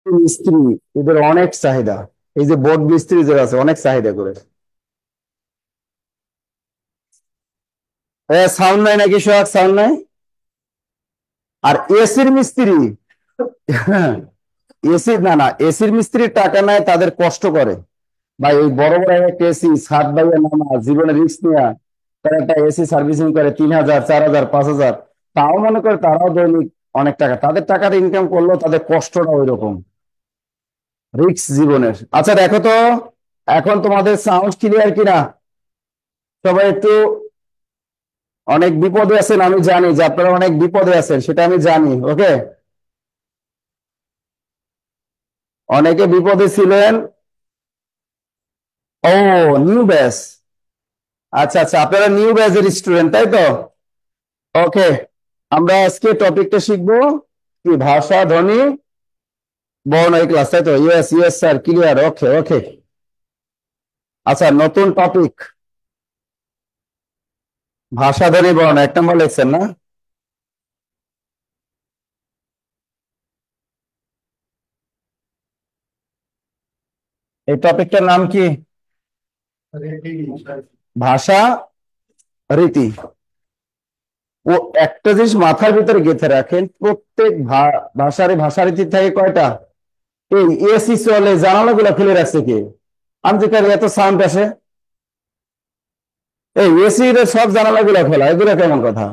মিস্ত্রি, এদের অনেক চাহিদা। এই যে বোর্ড মিস্ত্রি যারা আছে অনেক চাহিদা করে। সাউন্ড নাই নাকি, সোহাগ সাউন্ড নাই? আর এসির মিস্ত্রি, এসি না না, এসির মিস্ত্রির টাকা নাই, তাদের কষ্ট করে। ভাই ওই বড় বড় একটা এসি সাত বাইয়া নামা জীবনে রিস্ক নেওয়া, তারা একটা এসি সার্ভিসিং করে 3,000 4,000 5,000, তাও মনে করে তারাও দৈনিক অনেক টাকা, তাদের টাকাটা ইনকাম করলেও তাদের কষ্টটা ওই রকম, রিস্ক জীবনের। আচ্ছা দেখো তো, এখন তোমাদের সাউন্ড ক্লিয়ার কিনা? সবাই একটু, অনেক বিপদে আছেন, আমি জানি যে আপনারা অনেক বিপদে আছেন, সেটা আমি জানি। ওকে, অনেকে বিপদে ছিলেন। ও, নিউ ব্যাচ। আচ্ছা আচ্ছা, আপনারা নিউ ব্যাচের স্টুডেন্ট তাই তো? ওকে, আমরা আজকে টপিকটা শিখবো কি, ভাষা ধ্বনি বর্ণ, এই ক্লাস তাই তো? Yes yes sir, clear. Okay okay. আচ্ছা, নতুন টপিক ভাষা ধ্বনি বর্ণ, 1 নম্বর লিখছেন না? এই টপিকটার নাম কি? ভাষা রীতি। ও, একটা জিনিস মাথার ভিতরে গেঁথে রাখেন, প্রত্যেক ভাষার ভাষারীতি থাকে কয়টা? এই এসি চলে, জানালা গুলা খুলে রাখছে কি? আমি যে এত সাউন্ড আসে, এই এসি সব জানালা গুলা খোলা, এগুলো কেমন কথা?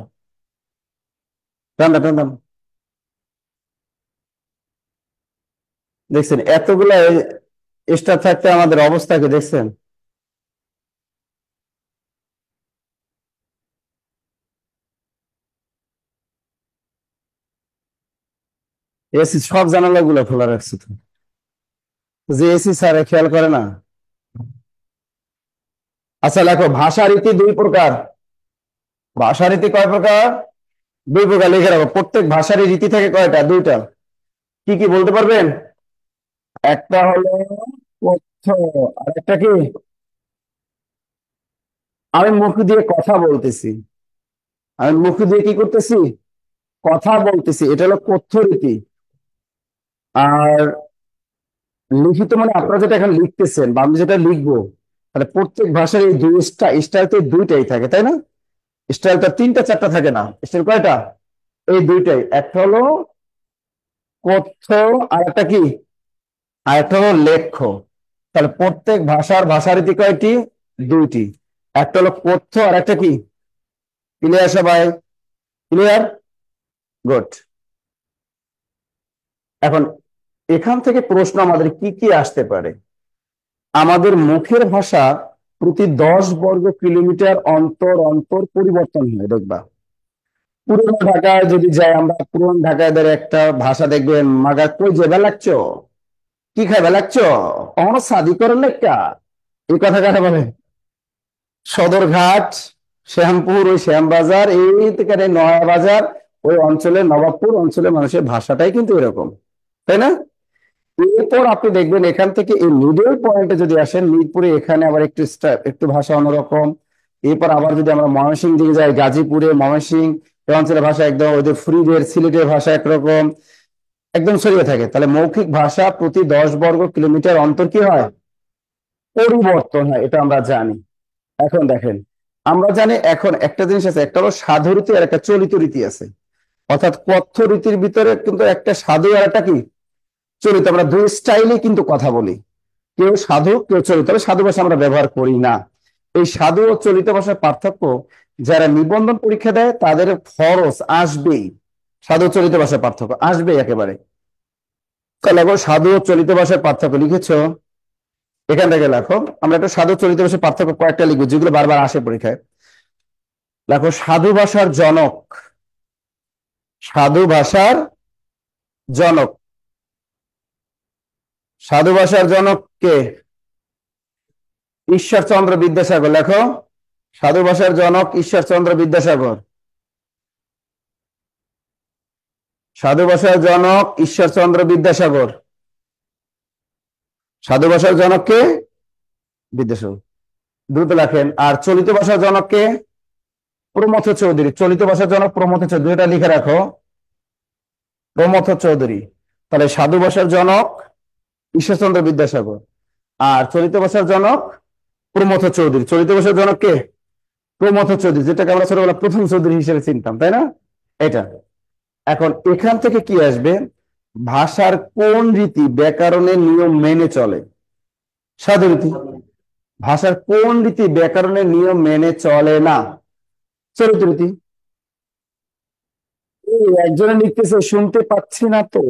টান টান। দেখছেন এতগুলা স্টাফ থাকতে আমাদের অবস্থা কি দেখছেন? এসি সব জানালা গুলা খোলা রাখছে তো, যে এসি স্যার খেয়াল করে না। আচ্ছা লেখো, ভাষারীতি 2 প্রকার। ভাষারীতি কয় প্রকার? 2 প্রকার, লিখে রাখো। প্রত্যেক ভাষারই রীতি থাকে কয়টা? 2টা। কি কি বলতে পারবেন? একটা হলো কথ্য, আর একটা কি? আমি মুখ দিয়ে কথা বলতেছি, আমি মুখ দিয়ে কি করতেছি? কথা বলতেছি, এটা হলো কথ্য রীতি। আর লিখিত মানে আপনারা যেটা এখন লিখতেছেন বা আমি যেটা লিখবো, তাহলে প্রত্যেক ভাষার এই দুই স্টাইল তো 2টাই থাকে তাই না? স্টাইল তো 3টা 4টা থাকে না, স্টাইল কয়টা? এই 2টাই। একটা হলো কথ্য, আর একটা কি? আর একটা হলো লেখ্য। তাহলে প্রত্যেক ভাষার ভাষারীতি কয়টি? 2টি। একটা হলো কথ্য, আর একটা কি? ক্লিয়ার সবাই? ক্লিয়ার? গুড। এখন এখান থেকে প্রশ্ন আমাদের কি কি আসতে পারে? আমাদের মুখের ভাষা প্রতি 10 বর্গ কিলোমিটার অন্তর অন্তর পরিবর্তন হয়, দেখবা। পুরনো ঢাকায় যদি যাই আমরা, পুরনো ঢাকায় ধরে একটা ভাষা দেখবেন, মাগা কই যে বেলাচ্ছ, কি খাই বেলাচ্ছ, কখনো শাদি করেন একটা, এই কথা কাটা বলে। সদরঘাট, শ্যামপুর, ওই শ্যামবাজার, এই থেকে নয়া বাজার, ওই অঞ্চলের নবাবপুর অঞ্চলের মানুষের ভাষাটাই কিন্তু এরকম, তাই না? এরপর আপনি দেখবেন এখান থেকে এই মিডল পয়েন্টে যদি আসেন, মিরপুরে এখানে আবার একটু একটু ভাষা অন্যরকম। এরপর আবার যদি আমরা ময়মনসিংহ দিকে যাই, গাজীপুরে, ময়মনসিংহ এই অঞ্চলের ভাষা একদম, ওদের ফ্রিদের সিলেটের ভাষা একরকম, একদম ছড়িয়ে থাকে। তাহলে মৌখিক ভাষা প্রতি 10 বর্গ কিলোমিটার অন্তর কি হয়? পরিবর্তন হয়, এটা আমরা জানি। এখন দেখেন, আমরা জানি এখন একটা জিনিস আছে, একটা হলো সাধু রীতি আর একটা চলিত রীতি আছে। অর্থাৎ কথ্য রীতির ভিতরে কিন্তু একটা সাধু আর একটা কি চলিত, আমরা দুই স্টাইলে কিন্তু কথা বলি। কেউ সাধু কেউ চলিত, তবে সাধু ভাষা আমরা ব্যবহার করি না। এই সাধু ও চলিত ভাষার পার্থক্য, যারা নিবন্ধন পরীক্ষা দেয় তাদের খরচ আসবেই। সাধু চলিত ভাষার পার্থক্য আসবেই একেবারে। তাহলে এখন সাধু ও চলিত ভাষার পার্থক্য লিখেছো, এখান থেকে লেখো। আমরা একটা সাধু চলিত ভাষার পার্থক্য কয়েকটা লিখবো, যেগুলো বারবার আসে পরীক্ষায়। লেখো, সাধু ভাষার জনক। সাধু ভাষার জনক, সাধু ভাষার জনক কে? ঈশ্বরচন্দ্র বিদ্যাসাগর। লেখো, সাধু ভাষার জনক ঈশ্বরচন্দ্র বিদ্যাসাগর। সাধু ভাষার জনক ঈশ্বরচন্দ্র বিদ্যাসাগর। সাধু ভাষার জনক কে? বিদ্যাসাগর। দ্রুত লেখেন। আর চলিত ভাষার জনক কে? প্রমথ চৌধুরী। চলিত ভাষার জনক প্রমথ চৌধুরী, এটা লিখে রাখো, প্রমথ চৌধুরী। তাহলে সাধু ভাষার জনক ঈশ্বরচন্দ্র বিদ্যাসাগর। আর চলিত ভাষার জনক প্রমথ চৌধুরী। চলিত ভাষার জনক কে? প্রমথ চৌধুরী, যেটাকে আমরা ছোটবেলা প্রথম চৌধুরী হিসেবে চিনতাম, তাই না? এটা। এখন এখান থেকে কি আসবে? ভাষার কোন রীতি ব্যাকরণের নিয়ম মেনে চলে? সাধুরীতি। ভাষার কোন রীতি ব্যাকরণের নিয়ম মেনে চলে না? চরিত্ররীতি। এই একজনে লিখতেছে শুনতে পাচ্ছি না তো।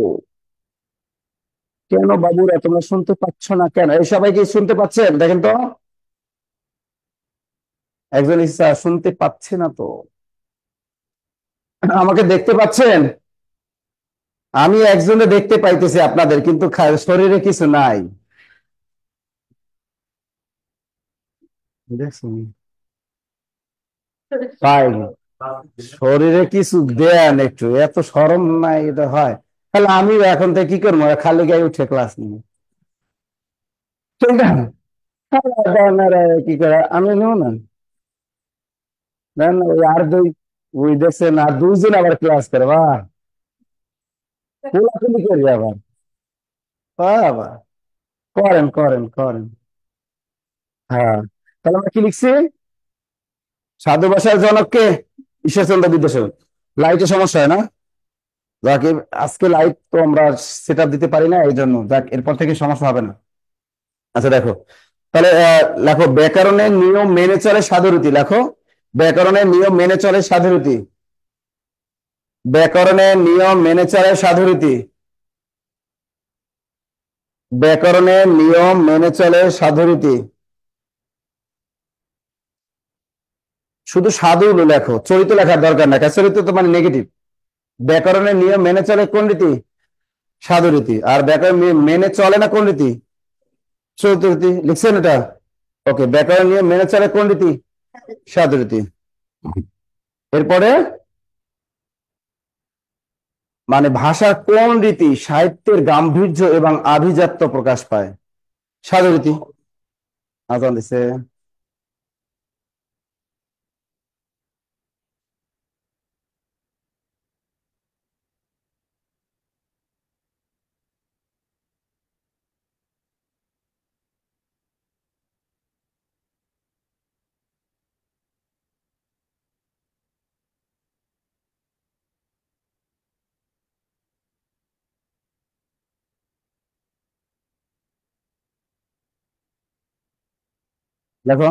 কেন বাবুরা তোমরা শুনতে পাচ্ছ না কেন? এই সবাই কি শুনতে পাচ্ছেন? দেখেন তো। একজন ইচ্ছা শুনতে পাচ্ছে না তো। আমাকে দেখতে পাচ্ছেন? আমি একজনে দেখতে পাইতেছি আপনাদের, কিন্তু শরীরে কিছু নাই। দেখছেন? পাই শরীরে কিছু দেন একটু, এত শরম নাই এটা হয়? তাহলে আমি এখন থেকে কি করবো, খালি গায়ে উঠে ক্লাস নিব? ঠিক না? দেন না রে, কি করে আমি নেব না? দেন না, ওই আর দুই, ওই দেখছেন আর দুইজন আবার ক্লাস করে, বাহ! কোলাকুলি করি আবার, বাবা! করেন করেন করেন। হ্যাঁ, তাহলে আমরা কি লিখছি? সাধু ভাষার জনককে ঈশ্বরচন্দ্র বিদ্যাসাগর। লাইটে সমস্যা হয় না? যাক, আজকে লাইট তো আমরা সেট দিতে পারি না, এই জন্য যাক এরপর থেকে সমস্যা হবে না। আচ্ছা দেখো, তাহলে লেখো ব্যাকরণের নিয়ম মেনে চলে সাধুরীতি। লেখো ব্যাকরণের নিয়ম মেনে চলে সাধুরীতি। ব্যাকরণের নিয়ম মেনে চলে সাধুরীতি। ব্যাকরণের নিয়ম মেনে চলে সাধুরীতি। শুধু সাধু লেখো, চরিত্র লেখার দরকার নাই, কারণ চরিত্র তো মানে নেগেটিভ। ব্যাকরণের নিয়ম মেনে চলে কোন রীতি? সাধুরীতি। আর ব্যাকরণ মেনে চলে না কোন রীতি? চতুর্থী। লিখছেন এটা? ওকে, ব্যাকরণ নিয়ম মেনে চলে কোন রীতি? সাধুরীতি। এরপরে মানে ভাষার কোন রীতি সাহিত্যের গাম্ভীর্য এবং আভিজাত্য প্রকাশ পায়? সাধুরীতি। আজান দিছে। দেখো,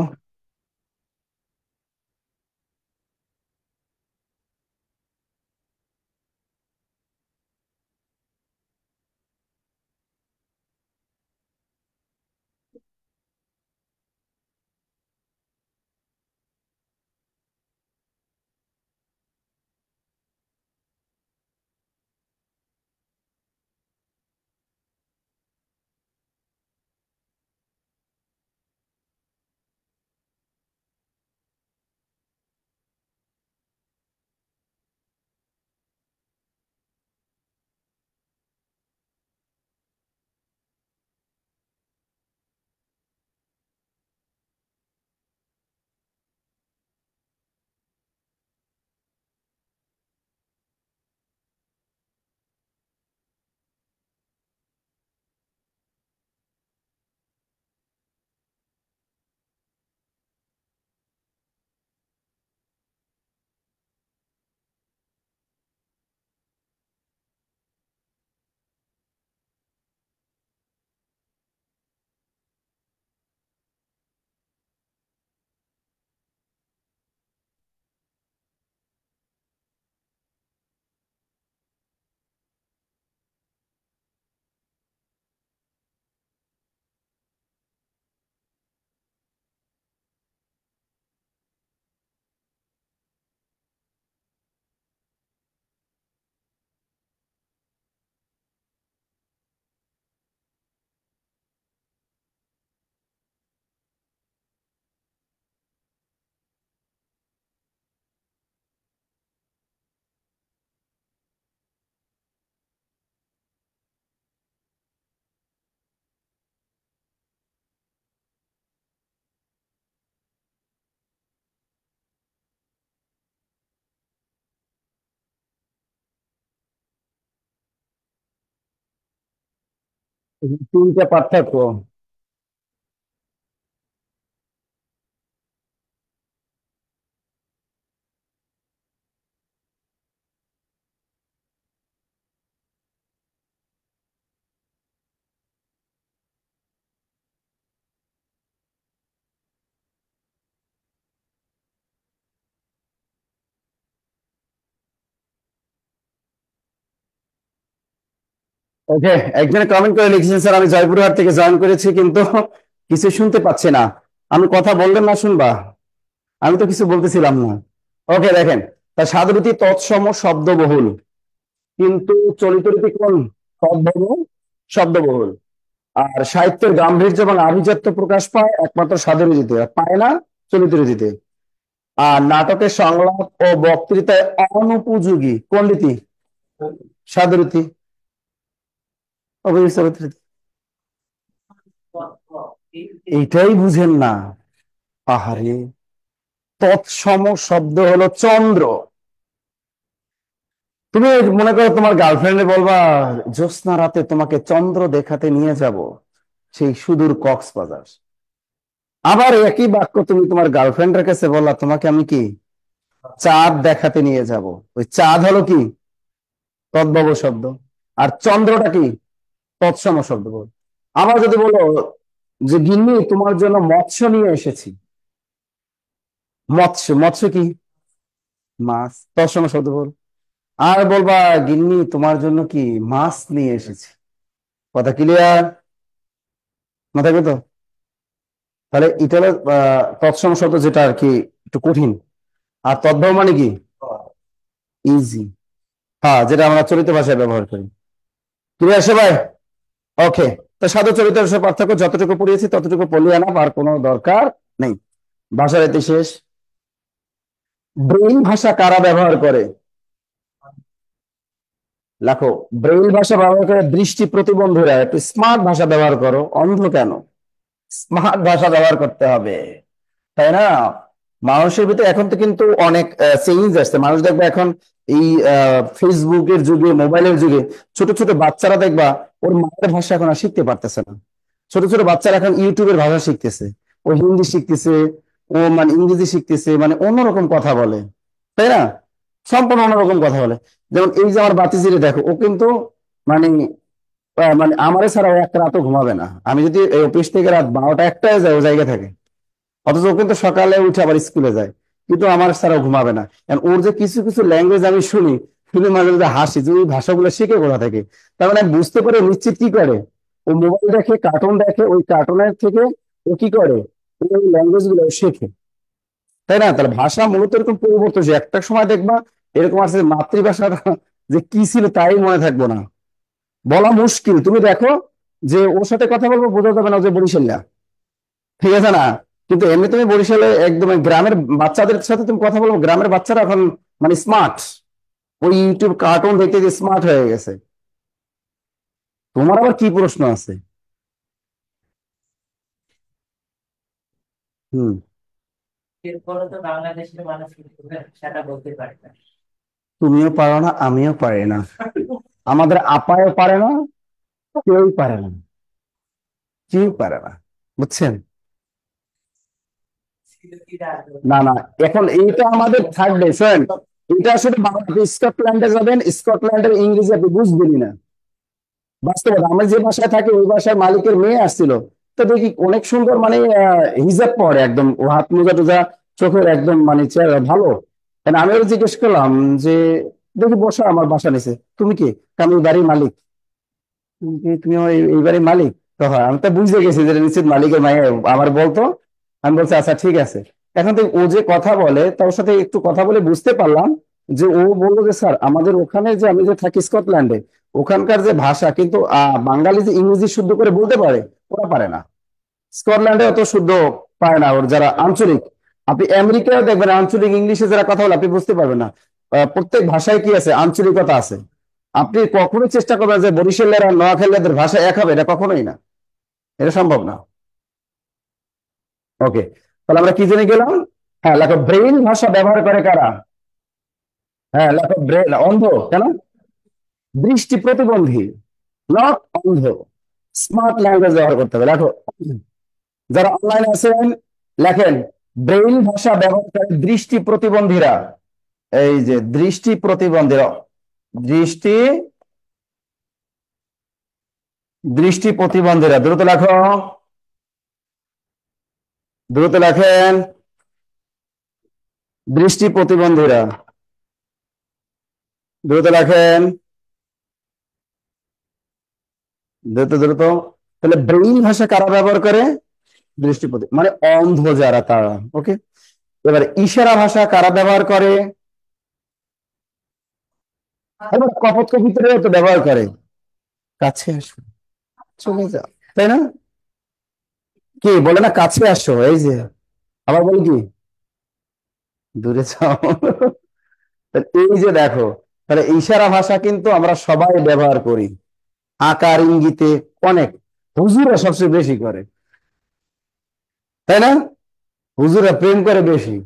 এই তিনটা পার্থক্য। ওকে, একজনে কমেন্ট করে লিখেছেন, স্যার আমি জয়পুরহাট থেকে জয়েন করেছি কিন্তু কিছু শুনতে পাচ্ছি না। আমি কথা বললেন না শুনবা? আমি তো কিছু বলতেছিলাম না। ওকে, দেখেন, তা সাধুরীতি তৎসম শব্দবহুল, কিন্তু চলিত রীতি কোন? তদ্ভব শব্দবহুল। আর সাহিত্যের গাম্ভীর্য এবং আভিজাত্য প্রকাশ পায় একমাত্র সাধুরীতিতে, আর পায় না চলিত রীতিতে। আর নাটকের সংলাপ ও বক্তৃতায় অনুপযোগী কোন রীতি? সাধুরীতি। অভিনয় চরিত্র রীতি। এইটাই বুঝেন না? আহারে, তৎসম শব্দ হলো চন্দ্র। তুমি মনে করো তোমার গার্লফ্রেন্ডে বলবা, জ্যোৎস্না রাতে তোমাকে চন্দ্র দেখাতে নিয়ে যাব সেই সুদূর কক্সবাজার। আবার একই বাক্য তুমি তোমার গার্লফ্রেন্ডের কাছে বললা, তোমাকে আমি কি চাঁদ দেখাতে নিয়ে যাব। ওই চাঁদ হলো কি? তদ্ভব শব্দ। আর চন্দ্রটা কি? তৎসম শব্দ বল। আবার যদি বলো যে গিন্নি তোমার জন্য মৎস্য নিয়ে এসেছি। মৎস্য, মৎস্য কি? মাছ, তৎসম শব্দ বল। আর বলবা গিন্নি তোমার জন্য কি মাছ নিয়ে এসেছি। কথা ক্লিয়ার? মাথায় তো? তাহলে এটা হলো তৎসম শব্দ, যেটা আর কি একটু কঠিন। আর তদ্ভব মানে কি? ইজি। হ্যাঁ, যেটা আমরা চলিত ভাষায় ব্যবহার করি। ক্লিয়ার সবাই? ওকে। তো সাধু চরিত্রের সব পার্থক্য যতটুকু পড়িয়েছি ততটুকু পড়িয়ে আনা, আর কোনো দরকার নেই। ভাষার এতে শেষ। ব্রেইল ভাষা কারা ব্যবহার করে? লেখো, ব্রেইল ভাষা ব্যবহার করে দৃষ্টি প্রতিবন্ধীরা। একটু স্মার্ট ভাষা ব্যবহার করো, অন্ধ কেন? স্মার্ট ভাষা ব্যবহার করতে হবে, তাই না? মানুষের ভিতরে এখন তো কিন্তু অনেক চেঞ্জ আসছে। মানুষ দেখবে এখন এই ফেসবুকের যুগে, মোবাইলের যুগে ছোট ছোট বাচ্চারা দেখবা ওর মায়ের ভাষা এখন আর শিখতে পারতেছে না। ছোট ছোট বাচ্চারা এখন ইউটিউবের ভাষা শিখতেছে, ও হিন্দি শিখতেছে, ও মানে ইংরেজি শিখতেছে, মানে অন্যরকম কথা বলে, তাই না? সম্পূর্ণ অন্যরকম কথা বলে। যেমন এই যে আমার বাতিজিরে দেখো, ও কিন্তু মানে মানে আমারে ছাড়া ও একটা রাতও ঘুমাবে না। আমি যদি এই অফিস থেকে রাত 12টা 1টায় যাই, ও জায়গা থাকে। অথচ ও কিন্তু সকালে উঠে আবার স্কুলে যায়, কিন্তু আমার ছাড়াও ঘুমাবে না। And ওর যে কিছু কিছু ল্যাঙ্গুয়েজ আমি শুনি, শুনে মাঝে মাঝে হাসি যে ওই ভাষাগুলো শিখে কোথা থেকে। তার মানে আমি বুঝতে পারি নিশ্চিত কি করে, ও মোবাইল দেখে, কার্টুন দেখে, ওই কার্টুনের থেকে ও কি করে, ও ওই ল্যাঙ্গুয়েজ গুলো শেখে, তাই না? তাহলে ভাষা মূলত এরকম পরিবর্তনশীল। একটা সময় দেখবা এরকম আছে মাতৃভাষাটা যে কি ছিল তাই মনে থাকবো না, বলা মুশকিল। তুমি দেখো যে ওর সাথে কথা বলবো, বোঝা যাবে না ও যে বরিশাল্লা, ঠিক আছে না? কিন্তু এমনি তুমি বরিশালে একদম গ্রামের বাচ্চাদের সাথে তুমি কথা বলবো, গ্রামের বাচ্চারা এখন মানে স্মার্ট, ওই ইউটিউব কার্টুন দেখতে স্মার্ট হয়ে গেছে। তোমার আবার কি প্রশ্ন আছে? হুম। এরপরে তো বাংলাদেশের মানুষ কিন্তু ভাষাটা বলতে পারে না। তুমিও পারো না, আমিও পারি না, আমাদের আপায়ও পারে না, কেউই পারে না, কেউ পারে না, বুঝছেন? না না, এখন এইটা আমাদের থাকবে, শোনেন, এটা আসলে স্কটল্যান্ডে যাবেন, স্কটল্যান্ডের ইংরেজি আপনি বুঝবেনই না। বাস্তবতা, আমরা যে বাসায় থাকি ওই বাসার মালিকের মেয়ে আসছিল, তো দেখি অনেক সুন্দর, মানে হিজাব পরে একদম, ও হাত মোজা টোজা, চোখের একদম মানে চেহারা ভালো। আমি ওর জিজ্ঞেস করলাম যে, দেখি বসা আমার বাসা নিচে, তুমি কি? আমি এই বাড়ির মালিক। তুমি আমার এই বাড়ির মালিক? তো হ্যাঁ, আমি তো বুঝতে গেছি যে নিশ্চিত মালিকের মাইয়া আমার বলতো। আমি বলছি আচ্ছা ঠিক আছে। এখন তো ও যে কথা বলে, তার সাথে একটু কথা বলে বুঝতে পারলাম যে ও বললো যে স্যার আমাদের ওখানে যে আমি যে থাকি স্কটল্যান্ডে, ওখানকার যে ভাষা কিন্তু বাঙালি যে ইংরেজি শুদ্ধ করে বলতে পারে, ওরা পারে না। স্কটল্যান্ডে অত শুদ্ধ পারে না ওর যারা আঞ্চলিক। আপনি আমেরিকায় দেখবেন আঞ্চলিক ইংলিশে যারা কথা বলে আপনি বুঝতে পারবেন না। প্রত্যেক ভাষায় কি আছে? আঞ্চলিকতা আছে। আপনি কখনোই চেষ্টা করবেন যে বরিশালের আর নোয়াখালীদের ভাষা এক হবে, এটা কখনোই না, এটা সম্ভব না। ওকে, তাহলে আমরা কি জেনে গেলাম? হ্যাঁ লেখো, ব্রেইল ভাষা ব্যবহার করে কারা? হ্যাঁ লেখো, ব্রেইল। অন্ধ কেন? দৃষ্টি প্রতিবন্ধী, নট অন্ধ। স্মার্ট ল্যাঙ্গুয়েজ ব্যবহার করতে হবে। দেখো, যারা অনলাইনে আছেন লেখেন, ব্রেইল ভাষা ব্যবহারকারী দৃষ্টি প্রতিবন্ধীরা, এই যে দৃষ্টি প্রতিবন্ধীরা, দৃষ্টি দৃষ্টি প্রতিবন্ধীরা, দ্রুত লেখো, দ্রুত লেখেন, দৃষ্টি প্রতিবন্ধীরা, দ্রুত লেখেন, দ্রুত দ্রুত। তাহলে ব্রেইল ভাষা কারা ব্যবহার করে? দৃষ্টি প্রতি মানে অন্ধ যারা তারা, ওকে। এবার ইশারা ভাষা কারা ব্যবহার করে? এবার কপোত কবিতারেও তো ব্যবহার করে, কাছে আসো, চলে যাও, তাই না? কি বলে না, কাছে আসো, এই যে আবার বলি কি, দূরে যাও। তাহলে এই যে দেখো, তাহলে ইশারা ভাষা কিন্তু আমরা সবাই ব্যবহার করি, আকার ইঙ্গিতে অনেক, হুজুরা সবচেয়ে বেশি করে, তাই না? হুজুরা প্রেম করে বেশি,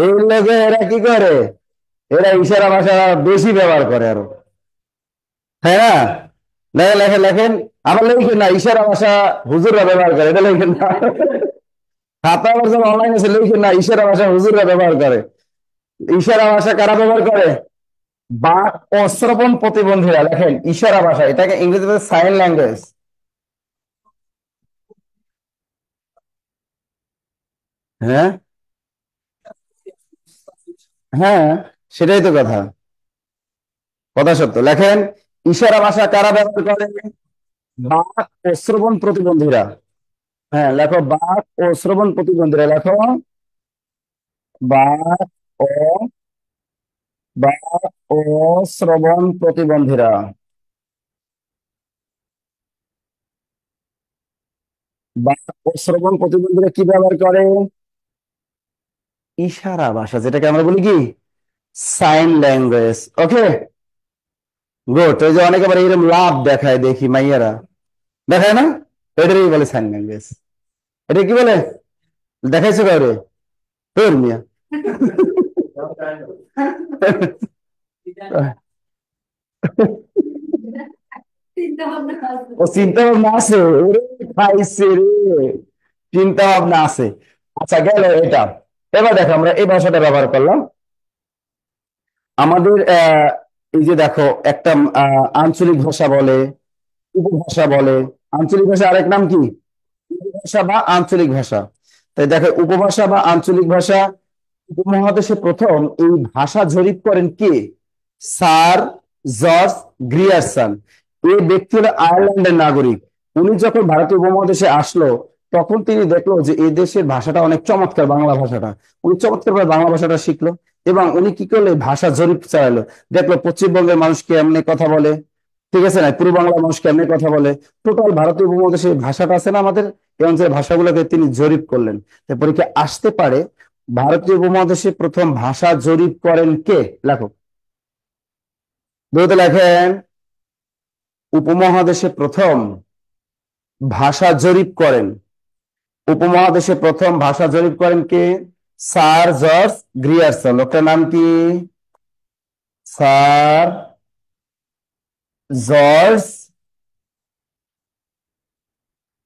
এই লোকে এরা কি করে, এরা ইশারা ভাষা বেশি ব্যবহার করে আরো, তাই না? লেখেন লেখেন লেখেন, আবার লেখেন না ইশারা ভাষা হুজুররা ব্যবহার করে, এটা লেখেন না। খাতা আবার যখন অনলাইন আছে লেখেন না ইশারা ভাষা হুজুররা ব্যবহার করে। ইশারা ভাষা কারা ব্যবহার করে? বাক ও শ্রবণ প্রতিবন্ধীরা, লেখেন ইশারা ভাষা, এটাকে ইংরেজিতে সাইন ল্যাঙ্গুয়েজ। হ্যাঁ, হ্যাঁ, সেটাই তো কথা, কথা সত্য। লেখেন ইশারা ভাষা কারা ব্যবহার করে? বাক ও শ্রবণ প্রতিবন্ধীরা। হ্যাঁ লেখো, বাক ও শ্রবণ প্রতিবন্ধীরা, লেখো বাক ও বাক ও শ্রবণ প্রতিবন্ধীরা। বাক ও শ্রবণ প্রতিবন্ধীরা কি ব্যবহার করে? ইশারা ভাষা, যেটাকে আমরা বলি কি, সাইন ল্যাঙ্গুয়েজ, ওকে। গুড। ওই যে অনেকে আবার এরকম লাভ দেখায় দেখি মাইয়ারা, দেখায় না, এটারই বলে সাইন ল্যাঙ্গুয়েজ। এটা কি বলে, দেখাইছো কাউরে? তোর মিয়া। ও চিন্তা ভাবনা আছে, ওরে খাইছে রে, চিন্তা ভাবনা আছে। আচ্ছা গেল এটা। এবার দেখো আমরা এই ভাষাটা ব্যবহার করলাম আমাদের এই যে দেখো একটা আঞ্চলিক ভাষা বলে, উপভাষা বলে। আঞ্চলিক ভাষা আরেক নাম কি? উপভাষা বা আঞ্চলিক ভাষা। তাই দেখো, উপভাষা বা আঞ্চলিক ভাষা, উপমহাদেশে প্রথম এই ভাষা জরিপ করেন কে? Sir George Grierson. এই ব্যক্তি হলো আয়ারল্যান্ডের নাগরিক। উনি যখন ভারতীয় উপমহাদেশে আসলো, তখন তিনি দেখলো যে এই দেশের ভাষাটা অনেক চমৎকার, বাংলা ভাষাটা। উনি চমৎকার ভাবে বাংলা ভাষাটা শিখলো, এবং উনি কি করলো, ভাষা জরিপ চালালো। দেখলো পশ্চিমবঙ্গের মানুষ কেমনে কথা বলে, ঠিক আছে না, পূর্ব বাংলার মানুষ কেমনে কথা বলে, টোটাল ভারতীয় উপমহাদেশে ভাষাটা আছে না আমাদের, এই অঞ্চলের ভাষাগুলোকে তিনি জরিপ করলেন। তাই পরীক্ষা আসতে পারে, ভারতীয় উপমহাদেশে প্রথম ভাষা জরিপ করেন কে? লেখো, দ্রুত লেখেন, উপমহাদেশে প্রথম ভাষা জরিপ করেন, উপমহাদেশে প্রথম ভাষা জরিপ করেন কে? Sir George Grierson. লোকটার নাম কি? Sir George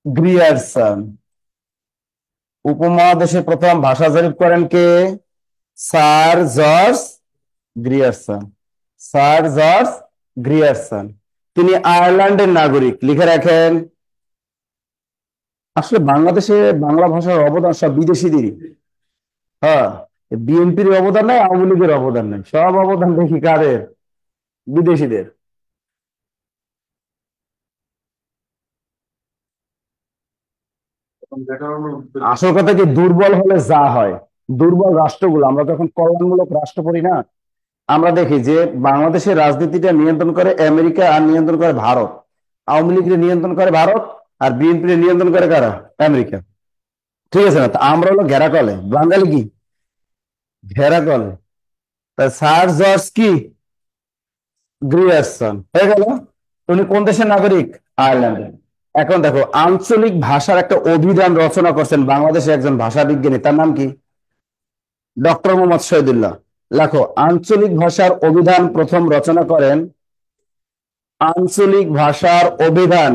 Grierson. উপমহাদেশে প্রথম ভাষা জরিপ করেন কে? Sir George Grierson. Sir George Grierson, তিনি আয়ারল্যান্ডের নাগরিক, লিখে রাখেন। আসলে বাংলাদেশে বাংলা ভাষার অবদান সব বিদেশিদেরই। হ্যাঁ, বিএনপির অবদান নাই, আওয়ামী লীগের অবদান নাই, সব অবদান দেখি কাদের? বিদেশিদের। আসল কথা কি, দুর্বল হলে যা হয়, দুর্বল রাষ্ট্রগুলো, আমরা যখন কল্যাণমূলক রাষ্ট্র পড়ি না, আমরা দেখি যে বাংলাদেশের রাজনীতিটা নিয়ন্ত্রণ করে আমেরিকা আর নিয়ন্ত্রণ করে ভারত, আওয়ামী লীগের নিয়ন্ত্রণ করে ভারত, আর বিএনপি নিয়ন্ত্রণ করে কারা? আমেরিকা। ঠিক আছে না, তা আমরা হলো ঘেরা কলে, বাঙালি কি ঘেরা কলে। তা স্যার জর্জ কি গ্রিয়ারসন হয়ে গেল, উনি কোন দেশের নাগরিক? আয়ারল্যান্ডের। এখন দেখো, আঞ্চলিক ভাষার একটা অভিধান রচনা করছেন বাংলাদেশের একজন ভাষা বিজ্ঞানী, তার নাম কি? ডক্টর মোহাম্মদ শহীদুল্লাহ। লেখো, আঞ্চলিক ভাষার অভিধান প্রথম রচনা করেন, আঞ্চলিক ভাষার অভিধান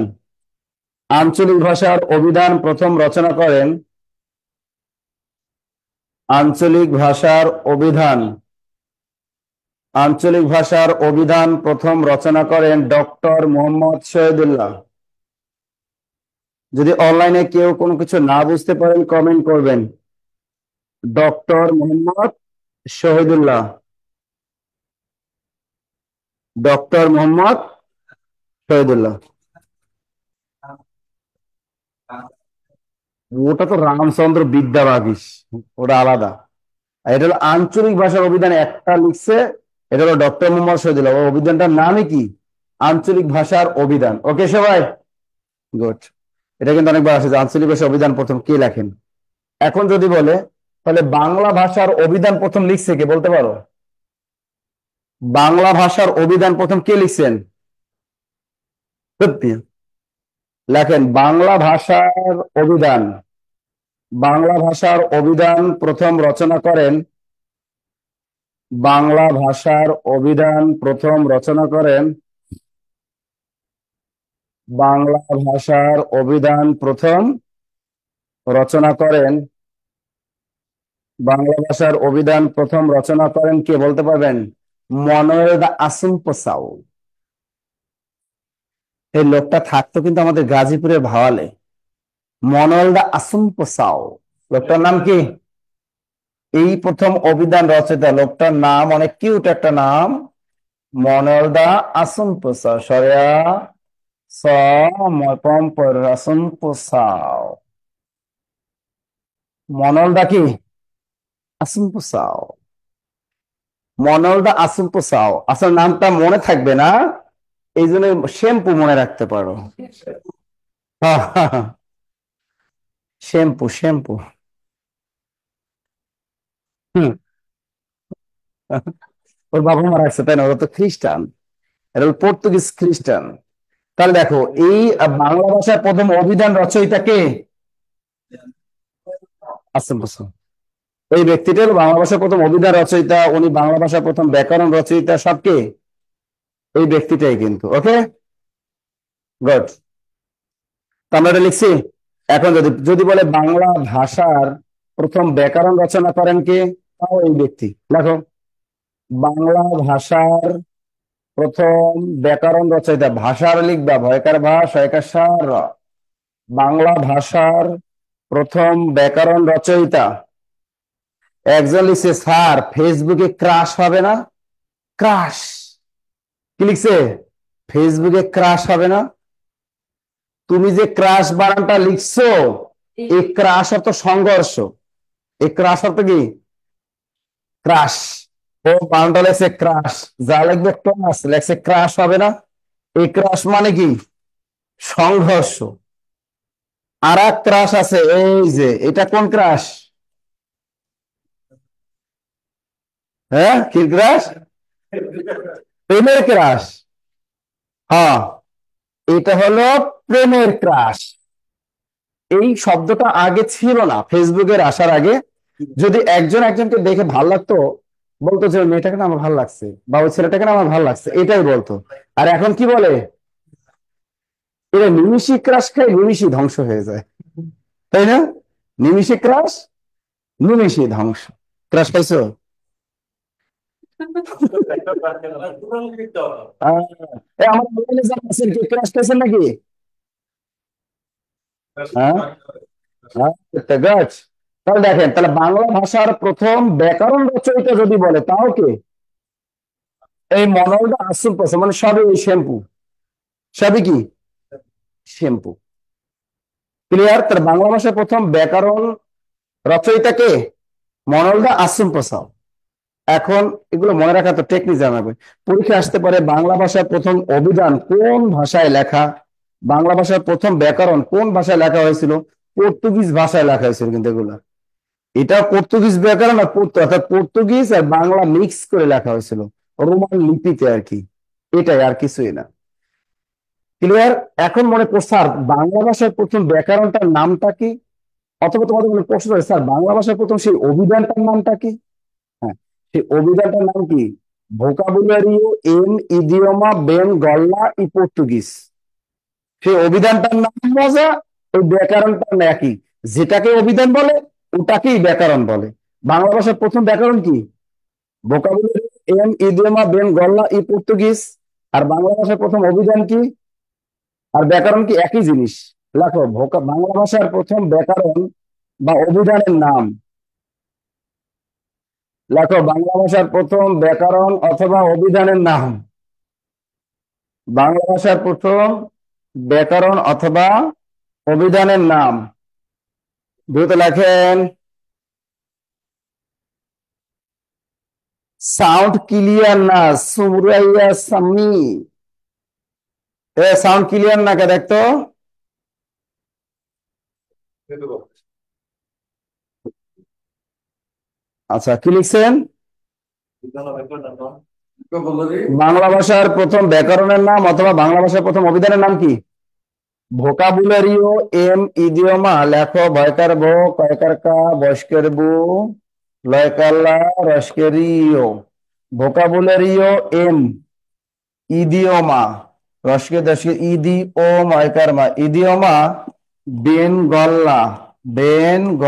আঞ্চলিক ভাষার অভিধান প্রথম রচনা করেন, আঞ্চলিক ভাষার অভিধান, আঞ্চলিক ভাষার অভিধান প্রথম রচনা করেন ডক্টর মোহাম্মদ শহীদুল্লাহ। যদি অনলাইনে কেউ কোনো কিছু না বুঝতে পারেন কমেন্ট করবেন। Doctor Mohammad Shahidullah, doctor Mohammad Shahidullah. ওটা তো রামচন্দ্র বিদ্যাবাগীশ, ওটা আলাদা। আর এটা হলো আঞ্চলিক ভাষার অভিধান, একটা লিখছে, এটা হলো ডক্টর মোহাম্মদ শহীদুল্লাহ। ও অভিধানটার নামই কি? আঞ্চলিক ভাষার অভিধান। ওকে সবাই, গুড। এটা কিন্তু অনেকবার আসে যে আঞ্চলিক ভাষার অভিধান প্রথম কে লেখেন। এখন যদি বলে তাহলে বাংলা ভাষার অভিধান প্রথম লিখছে কে, বলতে পারো? বাংলা ভাষার অভিধান প্রথম কে লিখছেন? সত্যি লেখেন, বাংলা ভাষার অভিধান, বাংলা ভাষার অভিধান প্রথম রচনা করেন, বাংলা ভাষার অভিধান প্রথম রচনা করেন, বাংলা ভাষার অভিধান প্রথম রচনা করেন, বাংলা ভাষার অভিধান প্রথম রচনা করেন কে, বলতে পারবেন? মনোয়েল দা আসুম্পসাউ। এই লোকটা থাকতো কিন্তু আমাদের গাজীপুরের ভাওয়ালে। মনোয়েল দা আসুম্পসাউ, লোকটার নাম কি? এই প্রথম অভিধান রচয়িতা, লোকটার নাম অনেক কিউট একটা নাম, মনোয়েল দা আসুম্পসাউ। সরিয়া স মপম্পর আসুম্পসাউ, মনোয়েল দা কি? আসুম্পসাউ, মনোয়েল দা আসুম্পসাউ। আসলে নামটা মনে থাকবে না, এই জন্য শ্যাম্পু মনে রাখতে পারো। Shampoo, shampoo. হুম। ওর বাবা মা রাখছে, তাই না? ওরা তো খ্রিস্টান, এটা হলো পর্তুগিজ খ্রিস্টান। তাহলে দেখো, এই বাংলা ভাষার প্রথম অভিধান রচয়িতা কে? আসেন বসুন। এই ব্যক্তিটা হলো বাংলা ভাষার প্রথম অভিধান রচয়িতা, উনি বাংলা ভাষার প্রথম ব্যাকরণ রচয়িতা, সব কে? এই ব্যক্তিটাই কিন্তু। ওকে, গুড। তো আমরা এটা লিখছি। এখন যদি যদি বলে বাংলা ভাষার প্রথম ব্যাকরণ রচনা করেন কে, তাও এই ব্যক্তি। দেখো, বাংলা ভাষার প্রথম ব্যাকরণ রচয়িতা, ভাষার লিখবা, ভয়কার ভাষ হয়কার সার, বাংলা ভাষার প্রথম ব্যাকরণ রচয়িতা। একজন লিখছে, স্যার ফেসবুকে ক্রাশ হবে না? ক্রাশ কি লিখছে? ফেসবুকে ক্রাশ হবে না। তুমি যে ক্রাশ বানানটা লিখছো, এই ক্রাশ অর্থ সংঘর্ষ, এই ক্রাশ অর্থ কি? ক্রাশ। ও বানানটা লেখছে ক্রাশ, যা লিখবে ক্রাশ, লেখছে ক্রাশ হবে না। এই ক্রাশ মানে কি? সংঘর্ষ। আর এক ক্রাশ আছে, এই যে এটা কোন ক্রাশ? হ্যাঁ, কি ক্রাশ? প্রেমের ক্রাশ। হ্যাঁ, এটা হলো প্রেমের ক্রাশ। এই শব্দটা আগে ছিল না, ফেসবুকের আসার আগে। যদি একজন একজনকে দেখে ভালো লাগতো, বলতো যে ওই মেয়েটাকে না আমার ভালো লাগছে, বা ওই ছেলেটাকে না আমার ভালো লাগছে, এটাই বলতো। আর এখন কি বলে? এরা নিমিষে ক্রাশ খায়, নিমিষে ধ্বংস হয়ে যায়, তাই না? নিমিষে ক্রাশ, নিমিষে ধ্বংস। ক্রাশ পাইছো? আমার অনলাইনে যারা আছেন, কি ক্রাশ পাইছেন নাকি? হ্যাঁ, গাছ। তাহলে দেখেন, তাহলে বাংলা ভাষার প্রথম ব্যাকরণ রচয়িতা যদি বলে, তাও কে? এই মনোলদা আসল পাশে, মানে সবই ওই শ্যাম্পু, সবই কি? শ্যাম্পু। ক্লিয়ার? তার বাংলা ভাষার প্রথম ব্যাকরণ রচয়িতা কে? মনোলদা আসুম প্রসাদ। এখন এগুলো মনে রাখা তো টেকনিক জানাবে। পরীক্ষা আসতে পারে, বাংলা ভাষার প্রথম অভিধান কোন ভাষায় লেখা, বাংলা ভাষার প্রথম ব্যাকরণ কোন ভাষায় লেখা হয়েছিল? পর্তুগিজ ভাষায় লেখা হয়েছিল। কিন্তু এগুলা, এটা পর্তুগিজ ব্যাকরণ আর অর্থাৎ পর্তুগিজ আর বাংলা মিক্স করে লেখা হয়েছিল, রোমান লিপিতে আর কি। এটাই, আর কিছুই না। ক্লিয়ার? এখন মনে করছে, স্যার বাংলা ভাষার প্রথম ব্যাকরণটার নামটা কি? অথবা তোমাদের মনে প্রশ্ন হয়, স্যার বাংলা ভাষার প্রথম সেই অভিধানটার নামটা কি? হ্যাঁ, সেই অভিধানটার নাম কি? ভোকাবুলারিও এন ইডিওমা বেন গল্লা ই পর্তুগিজ। সেই অভিধানটার নাম মজা, ওই ব্যাকরণটার একই। যেটাকে অভিধান বলে ওটাকেই ব্যাকরণ বলে। বাংলা ভাষার প্রথম ব্যাকরণ কি? ভোকাবুলারি, এম, ইডিওমা, বেন, গল্লা, পর্তুগিজ। আর বাংলা ভাষার প্রথম অভিধান কি আর ব্যাকরণ কি? একই জিনিস। লেখো বাংলা ভাষার প্রথম ব্যাকরণ বা অভিধানের নাম। লেখো বাংলা ভাষার প্রথম ব্যাকরণ অথবা অভিধানের নাম। বাংলা ভাষার প্রথম ব্যাকরণ অথবা অভিধানের নাম। দ্রুত লেখেন। সাউন্ড ক্লিয়ার না সুরাইয়া সামি। সাউন্ড ক্লিয়ার না কে দেখতো। আচ্ছা, কি লিখছেন? বাংলা ভাষার প্রথম ব্যাকরণের নাম অথবা বাংলা ভাষার প্রথম অভিধানের নাম কি? ভোকাবুলারিও, এম, ইডিওমা। লেখো ভয়কার ভো, কয়কার কা, বয়স্কের বু, লয়কাল্লা, রস্কেরিও। ভোকাবুলারিও, এম, ইডিওমা, রস্কে দশকে ইদি ও ময়কার মা, ইডিওমা, বেন গল্লা, বেন গ,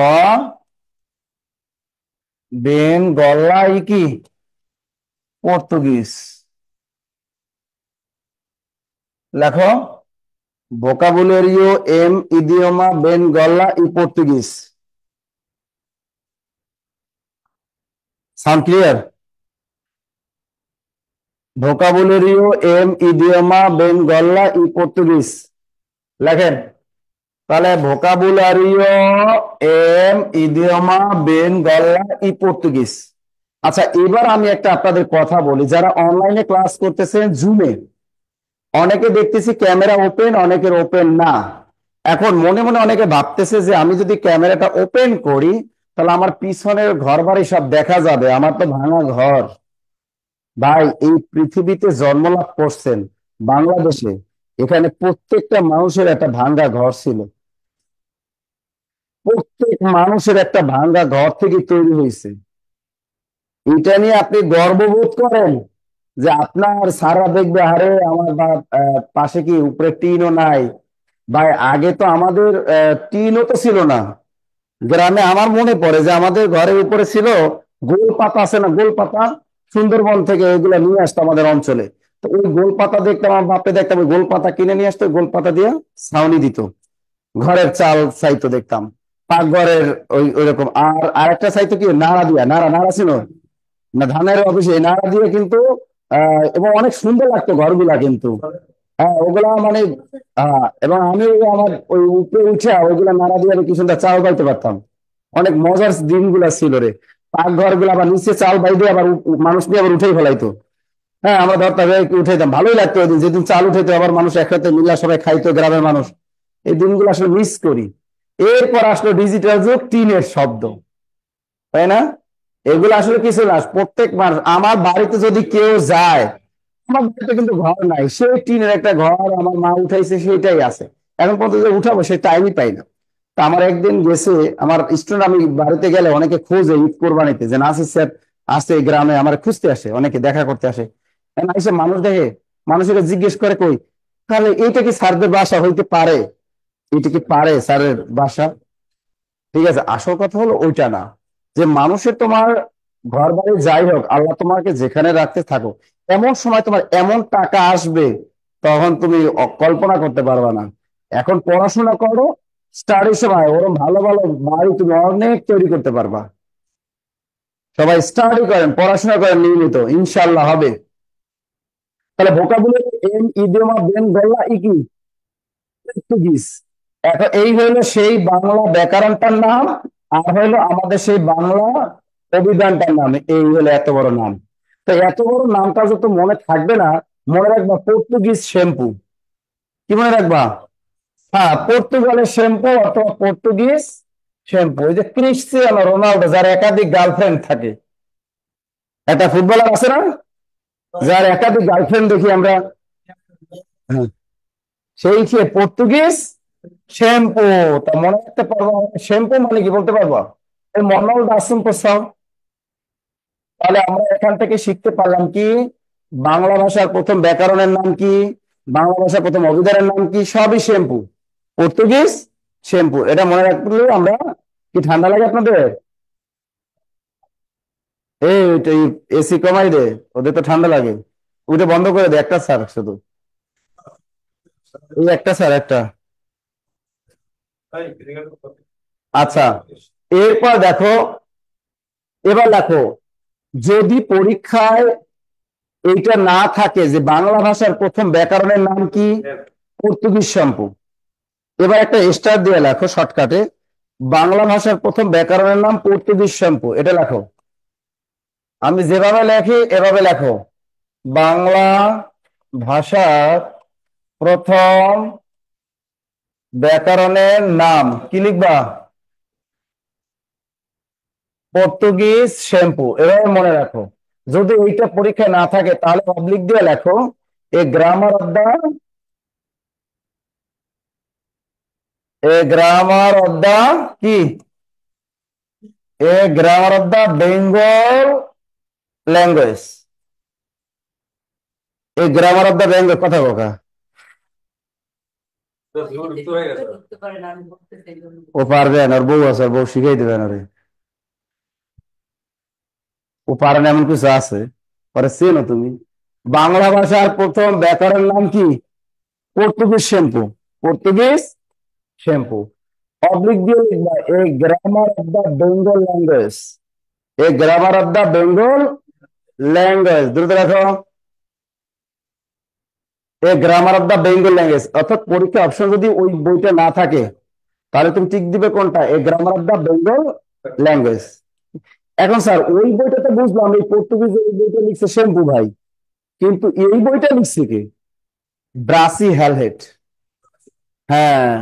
বেন গল্লা কি? পর্তুগিজ। লেখো ভোকাবুলারিও, এম, ইডিওমা, বেন গল্লা পর্তুগিজ। Sound clear? ভোকাবুলারিও, এম, ইডিওমা, বেন গল্লা পর্তুগিজ। লেখেন তাহলে ভোকাবুলারিও, এম, ইডিওমা, বেন গল্লা পর্তুগিজ। আচ্ছা, এবার আমি একটা আপনাদের কথা বলি। যারা অনলাইনে ক্লাস করতেছেন জুমে, অনেকে দেখতেছি ক্যামেরা ওপেন, অনেকের ওপেন না। এখন মনে মনে অনেকে ভাবতেছে যে আমি যদি ক্যামেরাটা ওপেন করি তাহলে আমার পিছনের ঘর বাড়ি সব দেখা যাবে, আমার তো ভাঙা ঘর। ভাই, এই পৃথিবীতে জন্মলাভ করছেন বাংলাদেশে, এখানে প্রত্যেকটা মানুষের একটা ভাঙ্গা ঘর ছিল। প্রত্যেক মানুষের একটা ভাঙ্গা ঘর থেকে তৈরি হয়েছে। এটা নিয়ে আপনি গর্ববোধ করেন যে আপনার সারা দেখবে আরে আমার পাশে কি উপরে টিনও নাই। ভাই, আগে তো আমাদের টিনও তো ছিল না গ্রামে। আমার মনে পড়ে যে আমাদের ঘরের উপরে ছিল গোল পাতা, আছে না গোল পাতা? সুন্দরবন থেকে এগুলা নিয়ে আসতো আমাদের অঞ্চলে। তো ওই গোল পাতা দেখতাম, আমার বাপে দেখতাম ওই গোল পাতা কিনে নিয়ে আসতো, ওই গোল পাতা দিয়ে ছাউনি দিত, ঘরের চাল চাইতো দেখতাম, পাকঘরের ওই ওইরকম। আর আরেকটা চাইতো কি, নাড়া দিয়া, নাড়া নাড়া ছিল না ধানের অফিসে, নাড়া দিয়ে কিন্তু এবং অনেক সুন্দর লাগতো ঘরগুলা কিন্তু। হ্যাঁ, ওগুলা মানে এবং আমি আমার ওই উপরে উঠে ওইগুলা নাড়া দিয়ে আমি কি সুন্দর চাল পাইতে পারতাম। অনেক মজার দিনগুলা ছিল রে। পাকঘর গুলা আবার নিচে চাল বাইতে আবার মানুষ নিয়ে আবার উঠেই ফেলাইতো। হ্যাঁ, আমরা ধরতাম উঠাইতাম, ভালোই লাগতো ওই দিন। যেদিন চাল উঠাইতো আবার মানুষ একসাথে মিলা সবাই খাইতো, গ্রামের মানুষ। এই দিনগুলো আসলে মিস করি। এরপর আসলো ডিজিটাল যুগ, টিনের শব্দ, তাই না? এগুলো আসলে কিছু না, প্রত্যেক মানুষ, আমার বাড়িতে যদি কেউ যায়, আমার বাড়িতে কিন্তু ঘর নাই, সেই টিনের একটা ঘর আমার মা উঠাইছে, সেটাই আছে। এখন পর্যন্ত যে উঠাবো সেই টাইমই পাই না। তা আমার একদিন গেছে আমার স্টুডেন্ট, আমি বাড়িতে গেলে অনেকে খোঁজে ঈদ কোরবানিতে যে নাসির স্যার আসছে এই গ্রামে, আমার খুঁজতে আসে, অনেকে দেখা করতে আসে। এখন এসে মানুষ দেখে, মানুষকে জিজ্ঞেস করে কই, তাহলে এইটা কি স্যারদের বাসা হইতে পারে? এটা কি পারে স্যারের বাসা? ঠিক আছে, আসল কথা হলো ওইটা না, যে মানুষের তোমার ঘর বাড়ি যাই হোক, আল্লাহ তোমাকে যেখানে রাখতে থাকো, এমন সময় তোমার এমন টাকা আসবে তখন তুমি কল্পনা করতে পারবে না। এখন পড়াশোনা করো, স্টাডি সময় ওরকম ভালো ভালো বাড়ি তুমি অনেক তৈরি করতে পারবা। সবাই স্টাডি করেন, পড়াশোনা করেন নিয়মিত, ইনশাল্লাহ হবে। তাহলে ভোকাবুলারি, এম, ইডিওমা, বেন গল্লা কি? পর্তুগিজ। এখন এই হইলো সেই বাংলা ব্যাকরণটার নাম, আর হইলো আমাদের সেই বাংলা অভিধানটার নাম। এই হলো এত বড় নাম। তো এত বড় নামটা যত মনে থাকবে না, মনে রাখবা পর্তুগিজ শ্যাম্পু। কি মনে রাখবা? হ্যাঁ, পর্তুগালের শ্যাম্পু অথবা পর্তুগিজ শ্যাম্পু। ওই যে ক্রিস্টিয়ানো রোনালদো, যার একাধিক গার্লফ্রেন্ড থাকে, একটা ফুটবলার আছে না যার একাধিক গার্লফ্রেন্ড দেখি আমরা, হ্যাঁ, সেই সে পর্তুগিজ শ্যাম্পু। তা মনে রাখতে পারবো শ্যাম্পু মানে কি বলতে পারবো? এই মনোল দাসুম প্রসাদ। তাহলে আমরা এখান থেকে শিখতে পারলাম কি, বাংলা ভাষার প্রথম ব্যাকরণের নাম কি? বাংলা ভাষার প্রথম অভিধানের নাম কি? সবই শ্যাম্পু, পর্তুগিজ শ্যাম্পু। এটা মনে রাখলে আমরা, কি ঠান্ডা লাগে আপনাদের? এই এসি কমাই দে, ওদের তো ঠান্ডা লাগে। ওটা বন্ধ করে দে, একটা স্যার শুধু, এই একটা স্যার একটা। আচ্ছা, এরপর দেখো, এবার দেখো, যদি পরীক্ষায় এইটা না থাকে যে বাংলা ভাষার প্রথম ব্যাকরণের নাম কি? পর্তুগিজ শ্যাম্পু। এবার একটা স্টার দিয়ে লেখো শর্টকাটে, বাংলা ভাষার প্রথম ব্যাকরণের নাম পর্তুগিজ শ্যাম্পু, এটা লেখো। আমি যেভাবে লেখি এভাবে লেখো, বাংলা ভাষার প্রথম ব্যাকরণের নাম কি লিখবা? পর্তুগিজ শ্যাম্পু, এভাবে মনে রাখো। যদি এইটা পরীক্ষায় না থাকে তাহলে পাবলিক দিয়ে লেখো, a grammar of the, a grammar of the কি, a grammar of the Bengal language, a grammar of the Bengal, কথা কথা। লিখতে পারে না, আমি বলতে চাই জন্য। ও পারবে না, ওর বউ আছে, ওর বউ শিখাই দেবে না রে। ও পারে না এমন কিছু আছে, পরে চেনো তুমি। বাংলা ভাষার প্রথম ব্যাকরণের নাম কি? পর্তুগিজ শ্যাম্পু, পর্তুগিজ শ্যাম্পু। অবলিক দিয়ে লিখবা, a grammar of the Bengal language, a grammar of the Bengal language, দ্রুত রাখো, a grammar of the Bengal language. অর্থাৎ পরীক্ষা অপশন যদি ওই বইটা না থাকে তাহলে তুমি টিক দিবে কোনটা? A grammar of the Bengal language. এখন স্যার ওই বইটা তো বুঝলাম, এই পর্তুগিজ এই বইটা লিখছে শ্যাম্পু ভাই, কিন্তু এই বইটা লিখছে কে? ব্রাসি হ্যালহেট। হ্যাঁ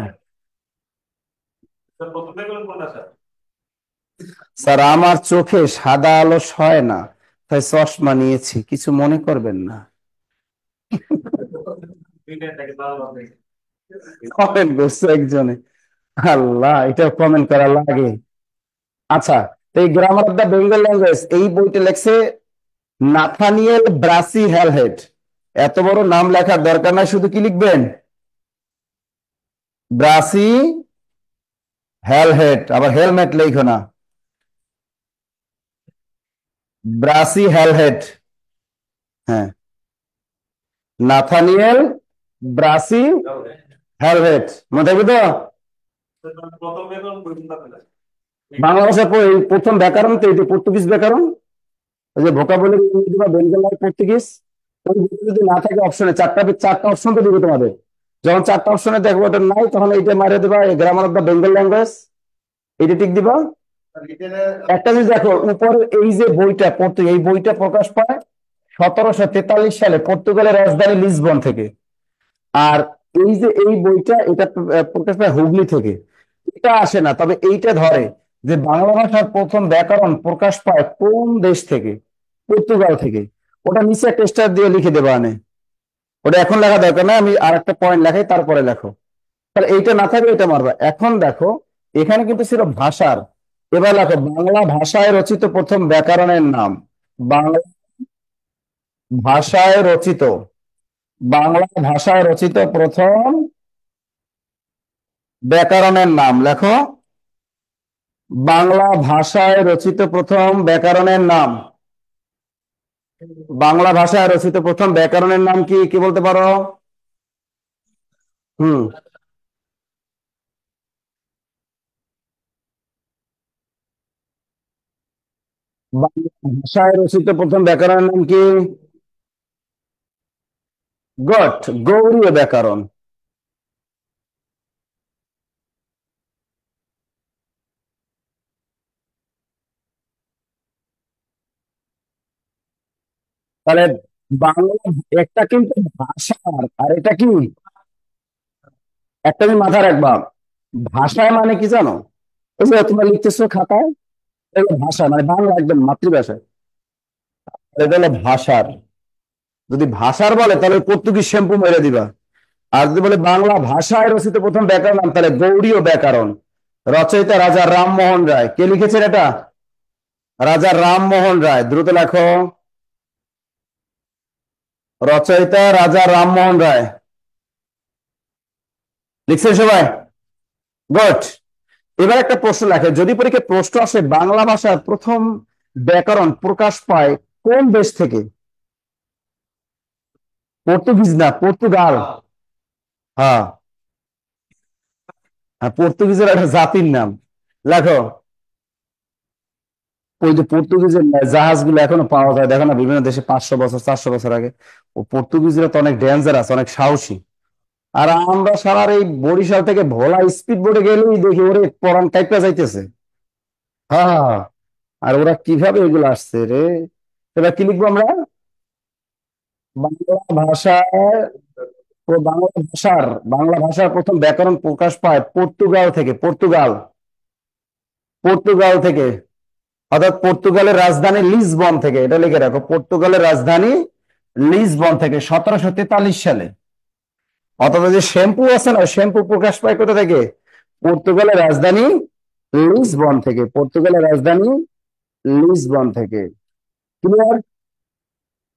স্যার, আমার চোখে সাদা আলো সয় না, তাই চশমা নিয়েছি, কিছু মনে করবেন না। কমেন্ট করছে একজনে, আল্লাহ, এটা কমেন্ট করা লাগে। আচ্ছা, তো এই grammar of the Bengal language এই বইটা লেখছে নাথানিয়েল ব্রাসি হ্যালহেড। এত বড় নাম লেখার দরকার নাই, শুধু কি লিখবেন? ব্রাসি হ্যালহেড, আবার হেলমেট লেখো না, ব্রাসি হ্যালহেড। হ্যাঁ, নাথানিয়েল ব্রাসি হ্যালহেড, মনে থাকবে তো? বাংলা ভাষার প্রথম ব্যাকরণ তো এটা পর্তুগিজ ব্যাকরণ, ওই যে ভোকাবুলারি ইংরেজি বা বেঙ্গল আর পর্তুগিজ। ওই বইটা যদি না থাকে অপশনে চারটা চারটা অপশন তো দিবে তোমাদের, যখন চারটা অপশনে দেখবো ওটা নাই তখন এইটা মারিয়ে দেবা, grammar of the Bengal language, এইটা টিক দিবা। একটা জিনিস দেখো, উপরে এই যে বইটা এই বইটা প্রকাশ পায় 1743 সালে পর্তুগালের রাজধানী লিসবন থেকে। আর এই যে এই বইটা, এটা প্রকাশ পায় হুগলি থেকে। এটা আসে না, তবে এইটা ধরে যে বাংলা ভাষার প্রথম ব্যাকরণ প্রকাশ পায় কোন দেশ থেকে? পর্তুগাল থেকে। ওটা নিচে একটা স্টার দিয়ে লিখে দেবা আনে, ওটা এখন লেখা দরকার না, আমি আর একটা পয়েন্ট লেখাই তারপরে লেখো। তাহলে এইটা না থাকলে এটা মারবা। এখন দেখো, এখানে কিন্তু ছিল ভাষার, এবার লেখো বাংলা ভাষায় রচিত প্রথম ব্যাকরণের নাম। বাংলা ভাষায় রচিত, বাংলা ভাষায় রচিত প্রথম ব্যাকরণের নাম লেখো, বাংলা ভাষায় রচিত প্রথম ব্যাকরণের নাম। বাংলা ভাষায় রচিত প্রথম ব্যাকরণের নাম কি, কি বলতে পারো? হুম, বাংলা ভাষায় রচিত প্রথম ব্যাকরণের নাম কি? গট, গৌড়ীয় ব্যাকরণ। তাহলে বাংলা একটা কিন্তু ভাষার, আর এটা কি? একটা তুমি মাথায় রাখবা, ভাষায় মানে কি জানো? এই যে তোমরা লিখতেছো খাতায়, এটা ভাষা মানে বাংলা একদম মাতৃভাষায়, এটা হলো ভাষার। যদি ভাষার বলে তাহলে পর্তুগিজ শ্যাম্পু মেরে দিবা। আর যদি বলে বাংলা ভাষায় রচিত প্রথম ব্যাকরণ নাম, তাহলে গৌড়ীয় ব্যাকরণ। রচয়িতা রাজা রামমোহন রায়। কে লিখেছেন এটা? রাজা রামমোহন রায়, দ্রুত লেখো, রচয়িতা রাজা রামমোহন রায়। লিখছেন সবাই? গুড। এবার একটা প্রশ্ন লেখে, যদি পরীক্ষায় প্রশ্ন আসে বাংলা ভাষার প্রথম ব্যাকরণ প্রকাশ পায় কোন দেশ থেকে? পর্তুগিজ না, পর্তুগাল। হ্যাঁ, পর্তুগিজের একটা জাতির নাম। লেখো। ওই যে পর্তুগিজের জাহাজগুলো এখনো পাওয়া যায়, দেখো না, বিভিন্ন দেশে 500 বছর 400 বছর আগে। ও পর্তুগিজরা তো অনেক ডেঞ্জারাস, অনেক সাহসী। আর আমরা সারার এই বরিশাল থেকে ভোলা স্পিড বোটে গেলেই দেখি ওরে পরান কাইপা যাইতেছে। হ্যাঁ, আর ওরা কিভাবে এগুলো আসছে রে। এবার কি লিখবো আমরা? বাংলা ভাষায় বাংলা ভাষার প্রথম ব্যাকরণ প্রকাশ পায় পর্তুগাল থেকে। পর্তুগাল, পর্তুগাল থেকে। অর্থাৎ পর্তুগালের রাজধানী লিসবন থেকে। এটা লিখে রাখো, পর্তুগালের রাজধানী লিসবন থেকে 1743 সালে। অর্থাৎ যে শ্যাম্পু আছে না, শ্যাম্পু প্রকাশ পায় কোথা থেকে? পর্তুগালের রাজধানী লিসবন থেকে। পর্তুগালের রাজধানী লিসবন থেকে। ক্লিয়ার?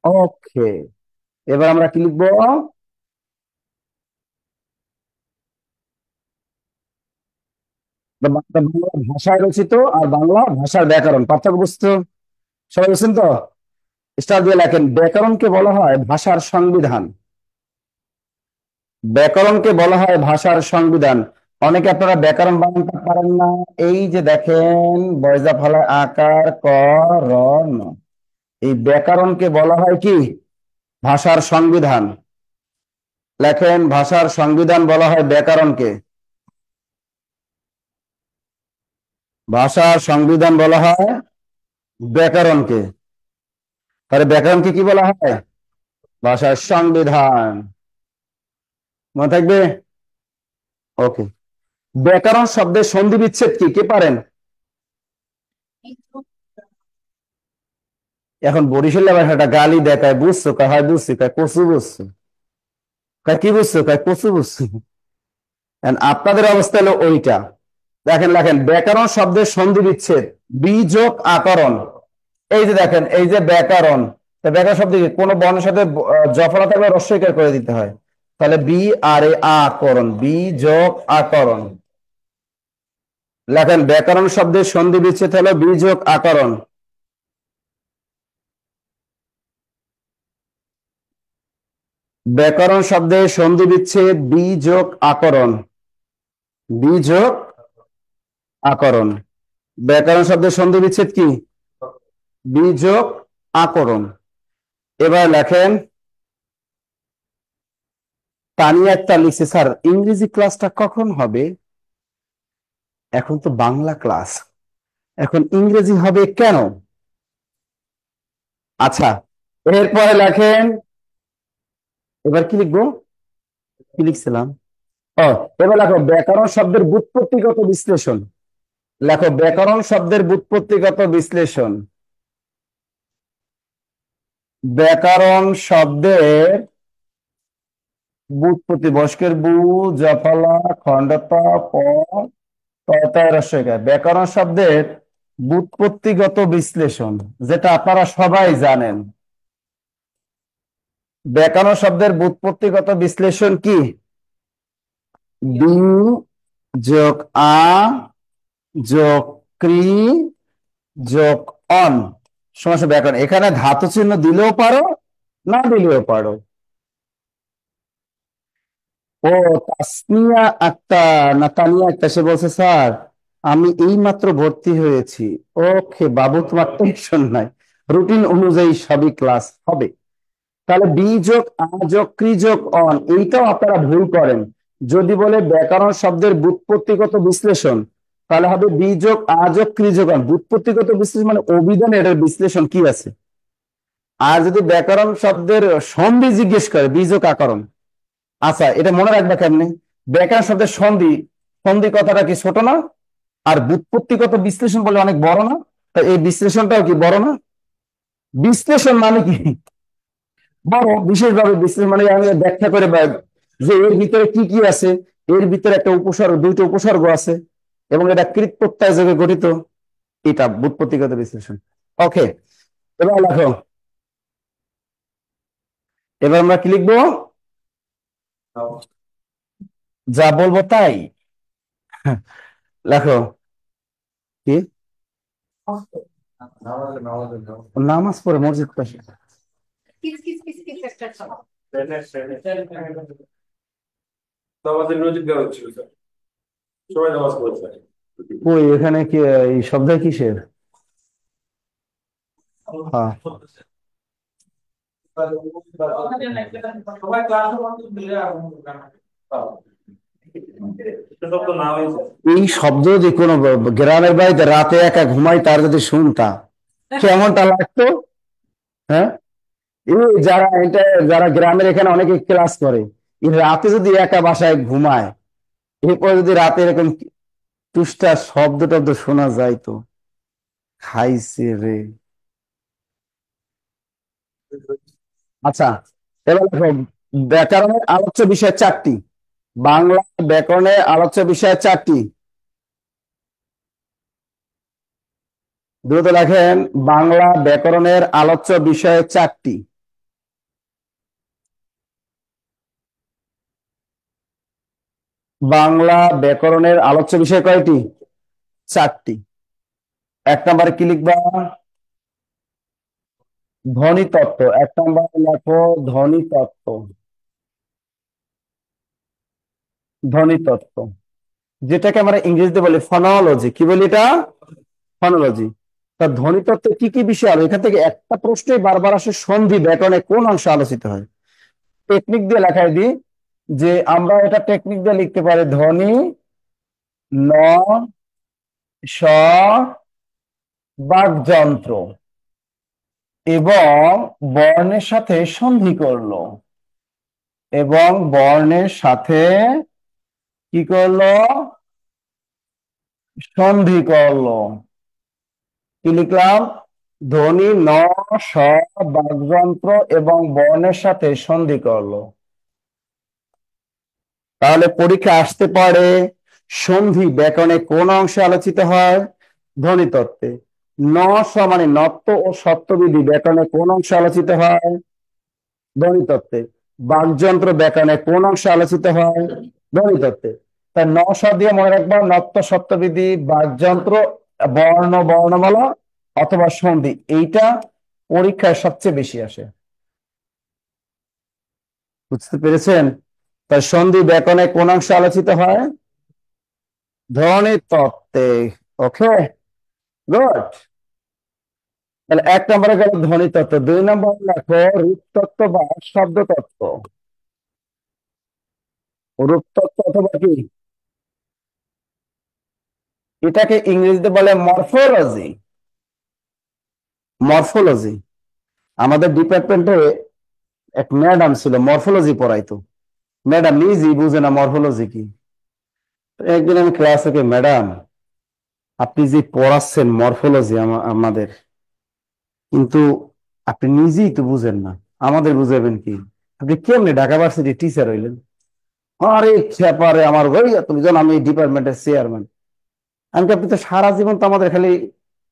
ওকে। এবার আমরা কি লিখবো? বাংলা ভাষায় রচিত আর বাংলা ভাষার ব্যাকরণ পার্থক্য বুঝতে সবাই বুঝছেন তো? স্টার দিয়ে লেখেন, ব্যাকরণকে বলা হয় ভাষার সংবিধান। ব্যাকরণকে বলা হয় ভাষার সংবিধান। অনেকে আপনারা ব্যাকরণ বানানটা পারেন না। এই যে দেখেন, বয়জা ফলায় আকার ক র ন। এই ব্যাকরণকে বলা হয় কি? ভাষার সংবিধান। লেখেন, ভাষার সংবিধান বলা হয় ব্যাকরণকে। ভাষার সংবিধান বলা হয় ব্যাকরণকে। তাহলে ব্যাকরণকে কি বলা হয়? ভাষার সংবিধান। মনে থাকবে? ওকে। ব্যাকরণ শব্দের সন্ধি বিচ্ছেদ কি, কে পারেন? এখন বরিশালে ভাষাটা গালি দেখায়, বুঝছো? কয় হয় বুঝছি, কয় কচু বুঝছো। কয় কি বুঝছো, কয় কচু বুঝছো। And আপনাদের অবস্থা হলো ওইটা। দেখেন লেখেন, ব্যাকরণ শব্দের সন্ধি বিচ্ছেদ বি যোগ আকরণ। এই যে দেখেন, এই যে ব্যাকরণ, তা ব্যাকরণ শব্দ কি? কোন বর্ণের সাথে জফলা থাকলে রস্বইকার করে দিতে হয়। তাহলে বি আর এ আকরণ, বি যোগ আকরণ। লেখেন, ব্যাকরণ শব্দের সন্ধি বিচ্ছেদ হলো বি যোগ আকরণ। ব্যাকরণ শব্দের সন্ধি বিচ্ছেদ বি যোগ আকরণ। বি যোগ আকরণ। ব্যাকরণ শব্দের সন্ধি বিচ্ছেদ কি? বি যোগ আকরণ। এবার লেখেন, তানিয়া একটা লিখছে, স্যার ইংরেজি ক্লাসটা কখন হবে? এখন তো বাংলা ক্লাস, এখন ইংরেজি হবে কেন? আচ্ছা, এরপরে লেখেন, এবার কি লিখবো? কি লিখছিলাম? ও, এবার লেখো ব্যাকরণ শব্দের ব্যুৎপত্তিগত বিশ্লেষণ। লেখো ব্যাকরণ শব্দের ব্যুৎপত্তিগত বিশ্লেষণ। ব্যাকরণ শব্দের ব্যুৎপত্তি, বস্কের বু, জফলা, খণ্ডত, প, তয় রস্বইকার। ব্যাকরণ শব্দের ব্যুৎপত্তিগত বিশ্লেষণ, যেটা আপনারা সবাই জানেন। ব্যাকরণ শব্দের ব্যুৎপত্তিগত বিশ্লেষণ কি? বি যোগ আ যোগ ক্রি যোগ অন সমাসে ব্যাকরণ। এখানে ধাতু চিহ্ন দিলেও পারো, না দিলেও পারো। ও, তাসনিয়া আক্তার না তানিয়া আক্তার, সে বলছে স্যার আমি এই মাত্র ভর্তি হয়েছি। ওকে বাবু, তোমার টেনশন নাই, রুটিন অনুযায়ী সবই ক্লাস হবে। তাহলে বি যোগ আ যোগ ক্রি যোগ অন, এইটাও আপনারা ভুল করেন। যদি বলে ব্যাকরণ শব্দের ব্যুৎপত্তিগত বিশ্লেষণ, তাহলে হবে বি যোগ আ যোগ ক্রি যোগ অন। ব্যুৎপত্তিগত বিশ্লেষণ মানে অভিধানে এটার বিশ্লেষণ কি আছে। আর যদি ব্যাকরণ শব্দের সন্ধি জিজ্ঞেস করে, বি যোগ আকরণ। আচ্ছা, এটা মনে রাখবে কেমনে? ব্যাকরণ শব্দের সন্ধি, সন্ধি কথাটা কি ছোট না? আর ব্যুৎপত্তিগত বিশ্লেষণ বলে অনেক বড় না? তা এই বিশ্লেষণটাও কি বড় না? বিশ্লেষণ মানে কি? বড়। বিশেষভাবে বিশ্লেষণ মানে আমি ব্যাখ্যা করে যে এর ভিতরে কি কি আছে। এর ভিতরে একটা উপসর্গ, দুইটা উপসর্গ আছে, এবং এটা কৃত প্রত্যয় যোগে গঠিত। এটা ব্যুৎপত্তিগত বিশ্লেষণ। ওকে, এবার লেখো। এবার আমরা কি লিখবো? যা বলবো তাই। লেখো। কি? নামাজ পড়ে মসজিদ পাশে। তো আমাদের নজির দেওয়া হচ্ছিল স্যার, সবাই নামাজ পড়ছে। ওই এখানে কি এই শব্দ কিসের? হ্যাঁ, সবাই ক্লাস মিলে শব্দ না হয়েছে। এই শব্দ যদি কোনো গ্রামের বাড়িতে রাতে একা ঘুমাই তার যদি শুনতা কেমনটা লাগতো? হ্যাঁ, এই যারা গ্রামের এখানে অনেকে ক্লাস করে, এই রাতে যদি একা বাসায় ঘুমায়, এরপর যদি রাতে এরকম টুসটা শব্দ টব্দ শোনা যায় তো খাইছে রে। আচ্ছা, এবার দেখো, ব্যাকরণের আলোচ্য বিষয় চারটি। বাংলা ব্যাকরণের আলোচ্য বিষয় চারটি। দ্রুত লেখেন, বাংলা ব্যাকরণের আলোচ্য বিষয় চারটি। বাংলা ব্যাকরণের আলোচ্য বিষয় কয়টি? চারটি। এক নম্বরে কি লিখবা? ধ্বনি তত্ত্ব। এক নম্বরে লেখো ধ্বনি তত্ত্ব। ধ্বনি তত্ত্ব, যেটাকে আমরা ইংরেজিতে বলি ফনোলজি। কি বলি এটা? ফনোলজি। তা ধ্বনি তত্ত্বে কি কি বিষয় আলো, এখান থেকে একটা প্রশ্নই বারবার আসে, সন্ধি ব্যাকরণে কোন অংশ আলোচিত হয়? টেকনিক দিয়ে লেখায় দিই, যে আমরা এটা টেকনিক দিয়ে লিখতে পারি, ধ্বনি ন স বাকযন্ত্র এবং বর্ণের সাথে সন্ধি করলো, এবং বর্ণের সাথে কি করলো? সন্ধি করলো। কি লিখলাম? ধ্বনি ন স বাকযন্ত্র এবং বর্ণের সাথে সন্ধি করলো। তাহলে পরীক্ষা আসতে পারে, সন্ধি ব্যাকরণে কোন অংশে আলোচিত হয়? ধ্বনি তত্ত্বে। ন স মানে নত্ব ও সত্ত্ববিধি ব্যাকরণে কোন অংশে আলোচিত হয়? ধ্বনি তত্ত্বে। বাকযন্ত্র ব্যাকরণে কোন অংশে আলোচিত হয়? ধ্বনি তত্ত্বে। তাই ন স দিয়ে মনে রাখবা, নত্ব সত্ত্ববিধি, বাকযন্ত্র, বর্ণ বর্ণমালা অথবা সন্ধি, এইটা পরীক্ষায় সবচেয়ে বেশি আসে। বুঝতে পেরেছেন? তাই সন্ধি ব্যাকরণে কোন অংশে আলোচিত হয়? ধ্বনি তত্ত্বে। ওকে, গুড। তাহলে এক নম্বরে গেল ধ্বনি তত্ত্ব। দুই নম্বর লেখো রূপতত্ত্ব বা শব্দ তত্ত্ব। রূপতত্ত্ব অথবা কি, এটাকে ইংরেজিতে বলে মরফোলজি। মরফোলজি। আমাদের ডিপার্টমেন্টে এক ম্যাডাম ছিল, মরফোলজি পড়াইতো। ম্যাডাম নিজেই বুঝে না মরফোলজি কি। তো একদিন আমি ক্লাসে, ম্যাডাম আপনি যে পড়াচ্ছেন মরফোলজি আমাদের, কিন্তু আপনি নিজেই তো বুঝেন না, আমাদের বুঝাবেন কি? আপনি কেমনে ঢাকা ভার্সিটি টিচার হইলেন? আরে খেপারে আমার ভাইয়া, তুমি জানো আমি ডিপার্টমেন্টের চেয়ারম্যান। আমি কি, আপনি তো সারা জীবন তো আমাদের খালি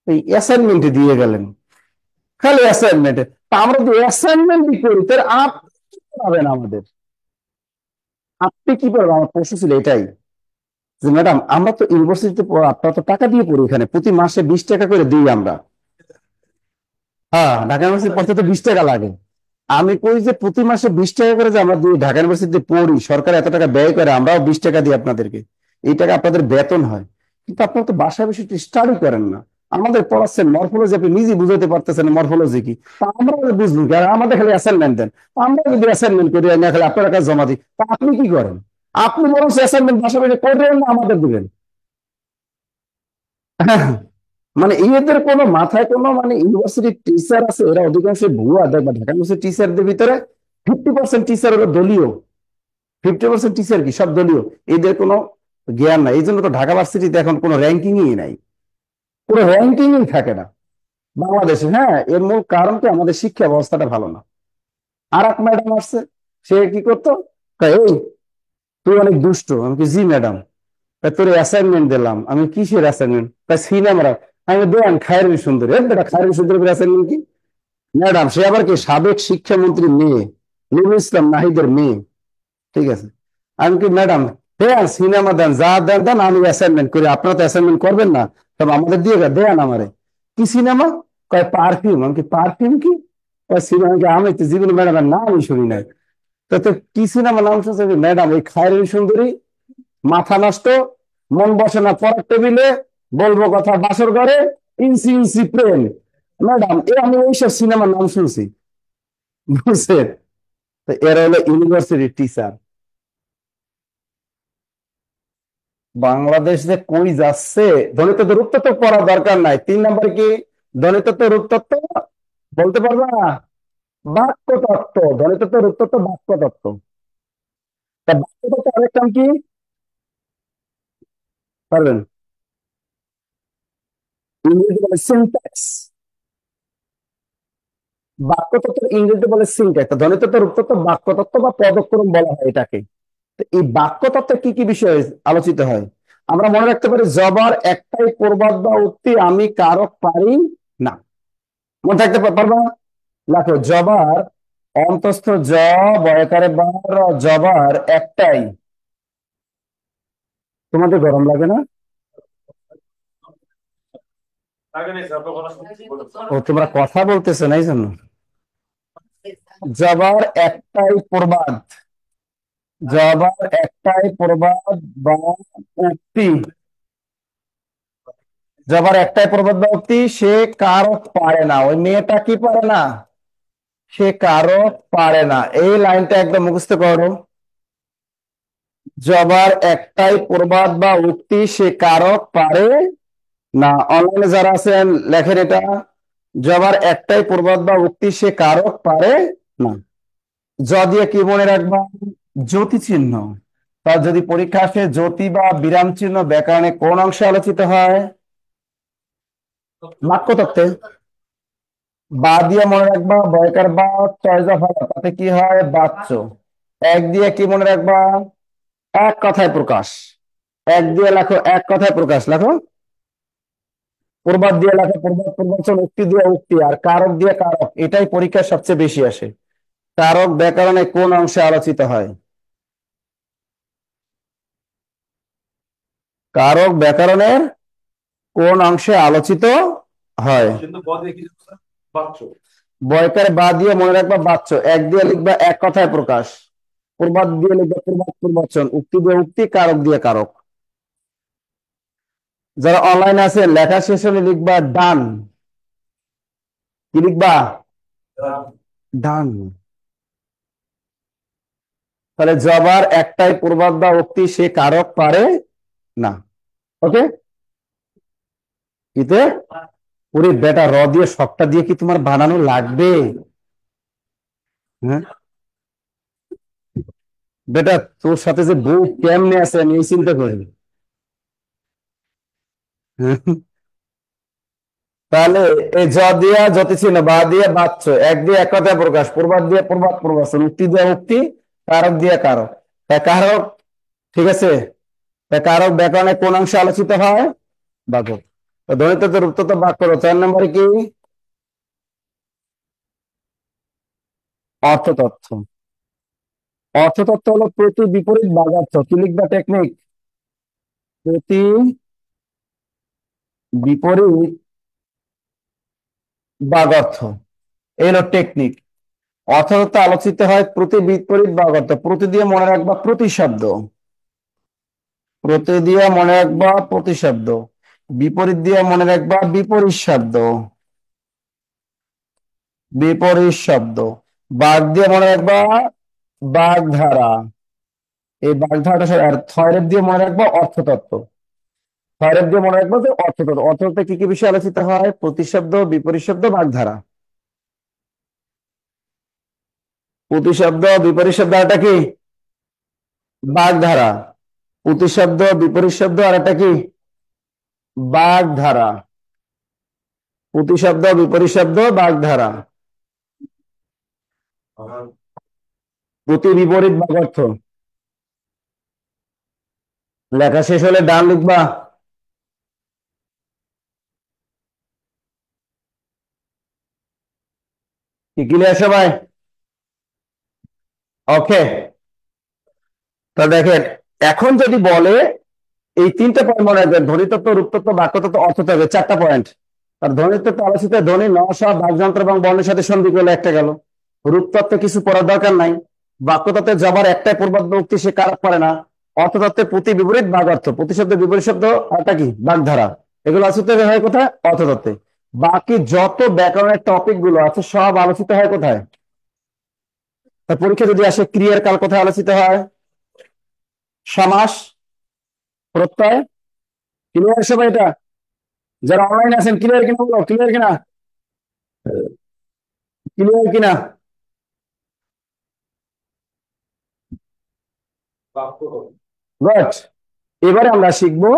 এই অ্যাসাইনমেন্টে দিয়ে গেলেন, খালি অ্যাসাইনমেন্টে। তা আমরা যদি অ্যাসাইনমেন্টই করি তাহলে আপনি কি পাবেন আমাদের? আপনি কি পারবেন? আমার প্রশ্ন ছিল এটাই, যে ম্যাডাম আমরা তো ইউনিভার্সিটিতে আপনারা তো টাকা দিয়ে পড়ি, এখানে প্রতি মাসে 20 টাকা করে দিই আমরা। হ্যাঁ, ঢাকা ইউনিভার্সিটি পড়তে তো 20 টাকা লাগে। আমি কই যে প্রতি মাসে 20 টাকা করে যে আমরা দিই, ঢাকা ইউনিভার্সিটিতে পড়ি, সরকার এত টাকা ব্যয় করে, আমরাও 20 টাকা দিই আপনাদেরকে, এই টাকা আপনাদের বেতন হয়। কিন্তু আপনারা তো বাসায় বসে স্টাডি করেন না, আমাদের পড়াচ্ছেন মরফোলজি, আপনি নিজে বুঝাতে পারতেছেন মরফোলজি কি। তা আমরা বুঝবো কি? আর আমাদের খালি অ্যাসাইনমেন্ট দেন। তা আমরা যদি অ্যাসাইনমেন্ট করি না, খালি আপনার কাছে জমা দিই, তা আপনি কি করেন? আপনি বরং অ্যাসাইনমেন্ট বাসায় বসে করবেন না, আমাদের দিবেন। মানে এদের কোনো মাথায় কোনো মানে ইউনিভার্সিটির টিচার আছে, এরা অধিকাংশ ভুয়া। দেখবা ঢাকা ইউনিভার্সিটি টিচারদের ভিতরে 50% টিচার হলো দলীয়, 50% টিচার কি সব দলীয়। এদের কোনো জ্ঞান নাই, এই জন্য তো ঢাকা ভার্সিটিতে এখন কোনো র্যাঙ্কিংই নাই, কোনো র্যাঙ্কিংই থাকে না বাংলাদেশে। হ্যাঁ, এর মূল কারণ কি, আমাদের শিক্ষা ব্যবস্থাটা ভালো না। আর এক ম্যাডাম আসছে, সে কি করতো, কয়, এই তুই অনেক দুষ্ট। আমি কি, জি ম্যাডাম। তোর অ্যাসাইনমেন্ট দিলাম। আমি কিসের অ্যাসাইনমেন্ট? তাই সিনেমার। আমি দেন খায়রুল সুন্দর। বেটা খায়রুল সুন্দরের অ্যাসাইনমেন্ট কি? ম্যাডাম সে আবার কি সাবেক শিক্ষামন্ত্রী মেয়ে, নুরুল ইসলাম নাহিদের মেয়ে। ঠিক আছে। আমি কি, ম্যাডাম দেন সিনেমা দেন, যা দেন দেন, আমি অ্যাসাইনমেন্ট করি। আপনারা তো অ্যাসাইনমেন্ট করবেন না, তবে আমাদের দিয়ে দেন আমারে। কি সিনেমা? কয় পারফিউম। আমি কি পারফিউম কি? সিনেমা কি? আমি তো জীবনে ম্যাডামের নামই শুনি নাই। তো কি সিনেমা নাম শুনছে ম্যাডাম? ওই খায়রুল সুন্দরী, মাথা নষ্ট, মন বসে না পড়ার টেবিলে, বলবো কথা বাসর ঘরে, ইঞ্চি ইঞ্চি প্রেম। ম্যাডাম আমি ওইসব সিনেমার নাম শুনছি, বুঝছেন? তো এরা হলো ইউনিভার্সিটির টিচার। বাংলাদেশ যে কই যাচ্ছে! ধ্বনিতত্ত্ব রূপতত্ত্ব পড়া দরকার নাই। 3 নম্বর কি? ধ্বনিতত্ত্ব রূপতত্ত্ব বলতে পারবা না? বাক্যতত্ত্ব। ধ্বনিতত্ত্ব রূপতত্ত্ব বাক্যতত্ত্ব। তা বাক্যতত্ত্ব আরেক নাম কি? পারবেন? ইংরেজি বলে সিনট্যাক্স। বাক্যতত্ত্ব ইংরেজি বলে সিনট্যাক্স। ধ্বনিতত্ত্ব রূপতত্ত্ব বাক্যতত্ত্ব বা পদক্রম বলা হয় এটাকে। তো এই বাক্যতত্ত্বে কি কি বিষয় আলোচিত হয়? আমরা মনে রাখতে পারি, জবর একটাই, প্রবাদ বা উক্তি, আমি কারক পারি না। মনে থাকতে পারবা? দেখো, জবার অন্তস্থ জ, বয়কারে বার, জবার একটাই। তোমাদের গরম লাগে না? আগে নেই স্যার, আপনার কথা শুনছি, বলুন। ও, তোমরা কথা বলতেছো না এই জন্য। জবার একটাই প্রবাদ, জবার একটাই প্রবাদ বা উক্তি। জবার একটাই প্রবাদ বা উক্তি, সে কারক পারে না। ওই মেয়েটা কি পারে না? সে কারক পারে না। এই লাইনটা একদম মুখস্থ করো। জবার একটাই প্রবাদ বা উক্তি, সে কারক পারে না। অনলাইনে যারা আছেন লেখেন এটা। জবার একটাই প্রবাদ বা উক্তি, সে কারক পারে না। জ দিয়ে কি মনে রাখবা? জ্যোতি চিহ্ন। তার যদি পরীক্ষা আসে, জ্যোতি বা বিরাম চিহ্ন ব্যাকরণে কোন অংশে আলোচিত হয়? বাক্যতত্ত্বে। বা দিয়ে মনে রাখবা, বয়কার বা, চয়জা ফলা, তাতে কি হয়? বাচ্য। এক দিয়ে কি মনে রাখবা? এক কথায় প্রকাশ। এক দিয়ে লেখো, এক কথায় প্রকাশ লেখো। প্রবাদ দিয়ে লেখো প্রবাদ প্রবচন, উক্তি দিয়ে উক্তি, আর কারক দিয়ে কারক। এটাই পরীক্ষায় সবচেয়ে বেশি আসে। কারক ব্যাকরণে কোন অংশে আলোচিত হয়? কারক ব্যাকরণের কোন অংশে আলোচিত হয়? কিন্তু পদে কি স্যার? বাচ্চ। বয়কার বা দিয়ে মনে রাখবা বাচ্চ। এক দিয়ে লিখবা এক কথায় প্রকাশ। প্রবাদ দিয়ে লিখবা প্রবাদ প্রবচন, উক্তি দিয়ে উক্তি, কারক দিয়ে কারক। যারা অনলাইন আছে, লেখা শেষ হলে লিখবা ডান। কি লিখবা? ডান। তাহলে জবার একটাই প্রবাদ বা উক্তি, সে কারক পারে না। ওকে? ইতে ওরে বেটা, র দিয়ে সবটা দিয়ে কি তোমার বানানো লাগবে? হ্যাঁ বেটা, তোর সাথে যে বউ কেমনে আছে আমি এই চিন্তা করি। হ্যাঁ? তাহলে এই জ দিয়া জ্যোতি চিহ্ন, বা দিয়ে বাচ্চ, এক দিয়ে এক কথায় প্রকাশ, প্রবাদ দিয়ে প্রবাদ প্রবচন, উক্তি দিয়ে উক্তি, কারক দিয়ে কারক। তাই কারক, ঠিক আছে। তাই কারক ব্যাকরণে কোন অংশে আলোচিত হয়? বাক্য। ধ্বনিতত্ত্ব রূপতত্ত্ব বাক্য। 4 নম্বরে কি? অর্থতত্ত্ব। অর্থতত্ত্ব হলো প্রতি, বিপরীত, বাগার্থ। কি লিখবা টেকনিক? প্রতি, বিপরীত, বাগার্থ। এই হলো টেকনিক। অর্থতত্ত্ব আলোচিত হয় প্রতি, বিপরীত, বাগার্থ। প্রতি দিয়ে মনে রাখবা প্রতিশব্দ। প্রতি দিয়ে মনে রাখবা প্রতিশব্দ। বিপরীত দিয়ে মনে রাখবা বিপরীত শব্দ। বিপরীত শব্দ। বাগ দিয়ে মনে রাখবা বাগধারা। এই বাগধারাটা আর থয়রের দিয়ে মনে রাখবা অর্থতত্ত্ব। থয়রের দিয়ে মনে রাখবা যে অর্থতত্ত্ব। অর্থতত্ত্বে কি কি বিষয় আলোচিত হয়? প্রতিশব্দ, বিপরীত শব্দ, বাগধারা। প্রতিশব্দ, বিপরীত শব্দ, আর এটা কি? বাগধারা। প্রতিশব্দ, বিপরীত শব্দ, আর এটা কি? বাগধারা। প্রতিশব্দ, বিপরীত শব্দ, বাগধারা। প্রতি, বিপরীত, বাগর্থ। লেখা শেষ হলে ডান লিখবা। কি ক্লিয়ার সবাই? ওকে। তো দেখেন, এখন যদি বলে এই তিনটা পয়েন্ট মনে রাখবেন, ধ্বনিতত্ত্ব, রূপতত্ত্ব, বাক্যতত্ত্ব, অর্থতত্ত্ব, চারটা পয়েন্ট। আর ধ্বনিতত্ত্ব আলোচিত ধ্বনি, ন, স, বাকযন্ত্র এবং বর্ণের সাথে সন্ধি করলে একটা গেল। রূপতত্ত্বে কিছু পড়ার দরকার নাই। বাক্যতত্ত্বে জবার একটাই পূর্বাত্ম উক্তি, সে কারক পারে না। অর্থতত্ত্বে প্রতি বিপরীত বাগ অর্থ, প্রতিশব্দ বিপরীত শব্দ, আরটা কি বাগধারা, এগুলো আলোচিত হয় কোথায়? অর্থতত্ত্বে। বাকি যত ব্যাকরণের টপিক গুলো আছে সব আলোচিত হয় কোথায়? তার পরীক্ষা যদি আসে, ক্রিয়ার কাল কোথায় আলোচিত হয়? সমাস, প্রত্যয়। ক্লিয়ার সবাই? এটা যারা অনলাইন আছেন ক্লিয়ার কিনা বলো, ক্লিয়ার কিনা, ক্লিয়ার কিনা? বাক্য গুড। এবারে আমরা শিখবো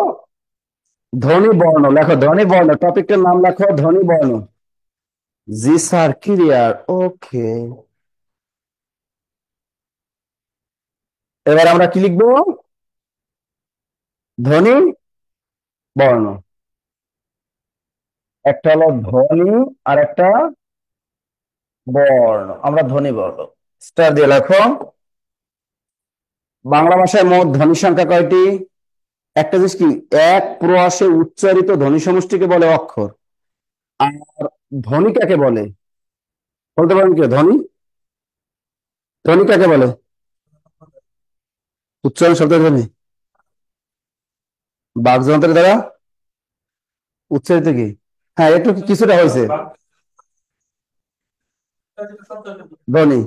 ধ্বনি বর্ণ। লেখো ধ্বনি বর্ণ, টপিকটার নাম লেখো ধ্বনি বর্ণ। জি স্যার, ক্লিয়ার, ওকে। এবার আমরা কি লিখবো? ধ্বনি বর্ণ। একটা হলো ধ্বনি আর একটা বর্ণ। আমরা ধ্বনি বর্ণ স্টার দিয়ে লেখো। বাংলা ভাষায় মোট ধ্বনি সংখ্যা কয়টি? একটা জিনিস কি, এক প্রয়াসে উচ্চারিত ধ্বনি সমষ্টিকে বলে অক্ষর। আর ধ্বনি কাকে বলে বলতে পারেন? কি ধ্বনি, ধ্বনি কাকে বলে? উচ্চারণ শব্দের ধ্বনি, বাকযন্ত্রের দ্বারা উচ্চারিত কি? হ্যাঁ, একটু কিছুটা হয়েছে। ধ্বনি,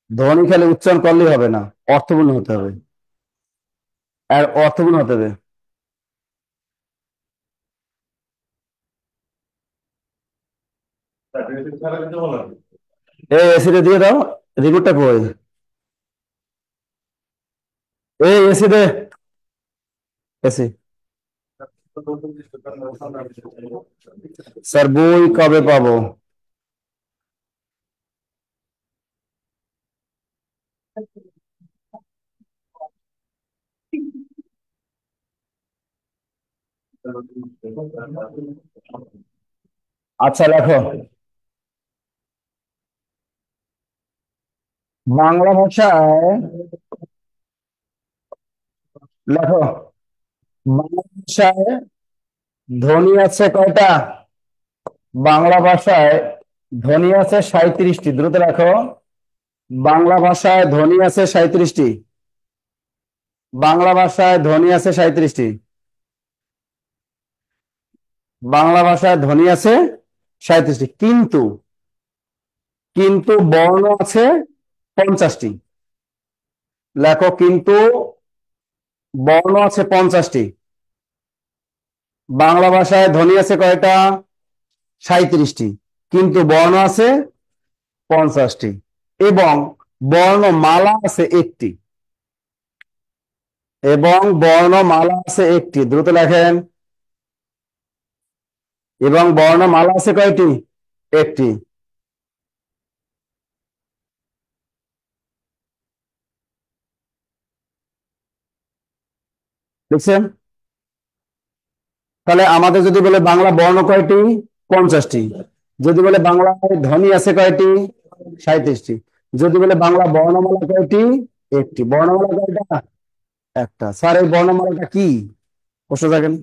ধ্বনি খালি উচ্চারণ করলেই হবে না, অর্থপূর্ণ হতে হবে। আর অর্থপূর্ণ হতে হবে। এই এসিটা দিয়ে দাও, রিমোটটা কই? এই এসি দে, এসি। স্যার বই কবে পাবো? আচ্ছা লেখো, বাংলা ভাষায় লেখো, বাংলা ভাষায় ধ্বনি আছে কয়টা? বাংলা ভাষায় ধ্বনি আছে 37টি। দ্রুত রাখো। বাংলা ভাষায় ধ্বনি আছে 37টি। বাংলা ভাষায় ধ্বনি আছে 37টি। বাংলা ভাষায় ধ্বনি আছে 37টি, কিন্তু কিন্তু বর্ণ আছে 50টি। লেখো, কিন্তু বর্ণ আছে 50টি। বাংলা ভাষায় ধ্বনি আছে কয়টা? 37টি, কিন্তু বর্ণ আছে 50টি, এবং বর্ণমালা আছে একটি। এবং বর্ণমালা আছে একটি। দ্রুত লেখেন। এবং বর্ণমালা আছে কয়টি? একটি। লিখছেন? তাহলে আমাদের যদি বলে বাংলা বর্ণ কয়টি? 50টি। যদি বলে বাংলায় ধ্বনি আছে কয়টি? 37টি। যদি বলে বাংলা বর্ণমালা কয়টি? একটি। বর্ণমালা কয়টা? একটা। স্যার এই বর্ণমালাটা কি? প্রশ্ন থাকেন।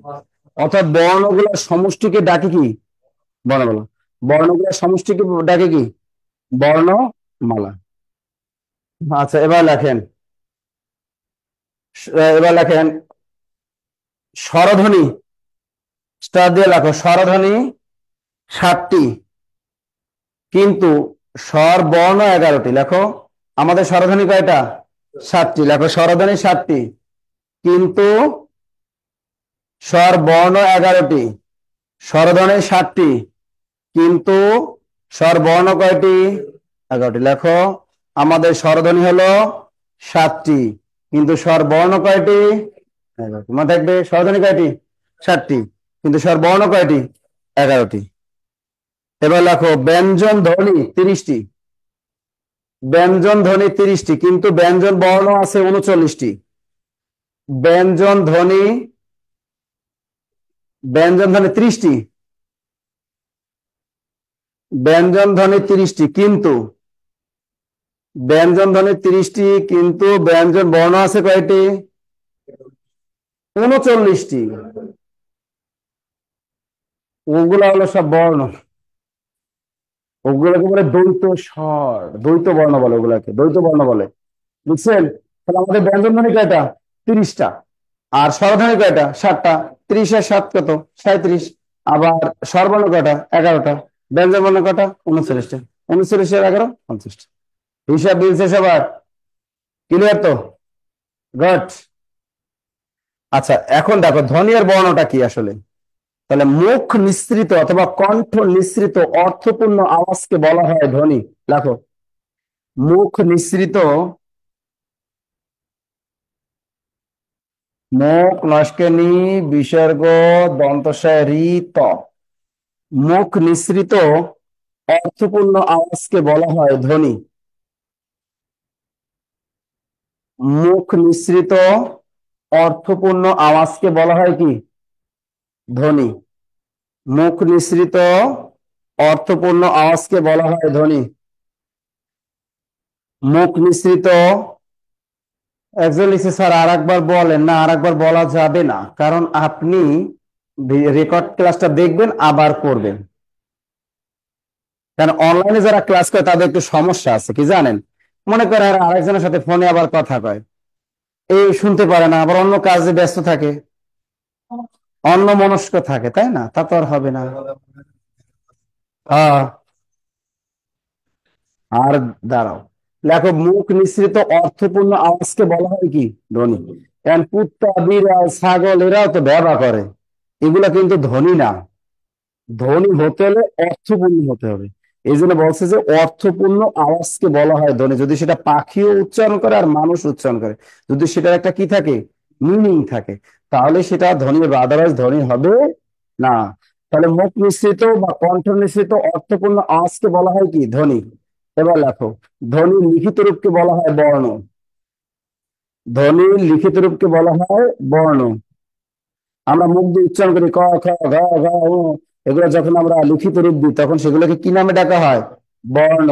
অর্থাৎ বর্ণগুলোর সমষ্টিকে ডাকে কি? বর্ণমালা। বর্ণগুলোর সমষ্টিকে ডাকে কি? বর্ণমালা। আচ্ছা, এবার লেখেন, এবার লেখেন স্বরধ্বনি। স্টার দিয়ে লেখো, স্বরধ্বনি 7টি, কিন্তু স্বর বর্ণ 11টি। লেখো, আমাদের স্বরধ্বনি কয়টা? 7টি। লেখো, স্বরধ্বনি 7টি, কিন্তু স্বর বর্ণ 11টি। স্বরধ্বনি 7টি, কিন্তু স্বর বর্ণ কয়টি? 11টি। লেখো, আমাদের স্বরধ্বনি হলো 7টি, কিন্তু স্বর বর্ণ কয়টি? 11টি। মনে থাকবে, স্বরধ্বনি কয়টি? 7টি, কিন্তু স্বর বর্ণ কয়টি? 11টি। এবার লেখো, ব্যঞ্জন ধ্বনি 30টি। ব্যঞ্জন ধ্বনি 30টি, কিন্তু ব্যঞ্জন বর্ণ আছে 39টি। ব্যঞ্জন ধ্বনি, ব্যঞ্জন ধ্বনি 30টি। ব্যঞ্জন ধ্বনি 30টি, কিন্তু ব্যঞ্জন ধ্বনি 30টি, কিন্তু ব্যঞ্জন বর্ণ আছে কয়টি? 39টি। ওগুলা হলো সব বর্ণ, ওগুলোকে বলে দ্বৈত স্বর, দ্বৈত বর্ণ বলে, ওগুলাকে দ্বৈত বর্ণ বলে। বুঝছেন? তাহলে আমাদের ব্যঞ্জন ধ্বনি কয়টা? 30টা। আর স্বরধ্বনি কয়টা? 7টা। 30 আর 7 কত? 37। আবার স্বরবর্ণ কয়টা? 11টা। ব্যঞ্জন বর্ণ কয়টা? 39টা। 39 আর 11 50টা। হিসাব মিলছে সবার? ক্লিয়ার তো? গুড। আচ্ছা, এখন দেখো ধ্বনি আর বর্ণটা কি আসলে। তাহলে মুখ নিঃসৃত অথবা কণ্ঠ নিঃসৃত অর্থপূর্ণ আওয়াজকে বলা হয় ধ্বনি। দেখো, মুখ নিঃসৃত, মুখ নস্কে নি বিসর্গ দন্তস্বয় রি ত, মুখ নিঃসৃত অর্থপূর্ণ আওয়াজকে বলা হয় ধ্বনি। মুখ নিঃসৃত অর্থপূর্ণ আওয়াজকে বলা হয় কি? ধ্বনি। মুখ নিঃসৃত অর্থপূর্ণ আওয়াজকে বলা হয় ধ্বনি। মুখ নিঃসৃত, একজন লিখছে স্যার আর একবার বলেন। না, আর একবার বলা যাবে না, কারণ আপনি রেকর্ড ক্লাসটা দেখবেন আবার করবেন। কারণ অনলাইনে যারা ক্লাস করে তাদের একটু সমস্যা আছে, কি জানেন? মনে করে আর আরেকজনের সাথে ফোনে আবার কথা কয়, এই শুনতে পারে না, আবার অন্য কাজে ব্যস্ত থাকে, অন্য মনস্ক থাকে, তাই না? তা তো আর হবে না। হ্যাঁ, আর দাঁড়াও, লেখো মুখ নিঃসৃত অর্থপূর্ণ আওয়াজকে বলা হয় কি? ধ্বনি। এখন কুত্তা, বিড়াল, ছাগল এরাও তো ব্যবহার করে, এগুলা কিন্তু ধ্বনি না। ধ্বনি হতে হলে অর্থপূর্ণ হতে হবে। এই জন্য বলছে যে অর্থপূর্ণ আওয়াজকে বলা হয় ধ্বনি, যদি সেটা পাখিও উচ্চারণ করে আর মানুষ উচ্চারণ করে, যদি সেটার একটা কি থাকে, মিনিং থাকে, তাহলে সেটা ধ্বনি হবে, আদারওয়াইজ ধ্বনি হবে না। তাহলে মুখ নিঃসৃত বা কণ্ঠ নিঃসৃত অর্থপূর্ণ আওয়াজকে বলা হয় কি? ধ্বনি। এবার লেখো, ধ্বনির লিখিত রূপকে বলা হয় বর্ণ। ধ্বনির লিখিত রূপকে বলা হয় বর্ণ। আমরা মুখ দিয়ে উচ্চারণ করি ক, খ, গ, ঘ, ঙ, এগুলো যখন আমরা লিখিত রূপ দিই তখন সেগুলোকে কি নামে ডাকা হয়? বর্ণ।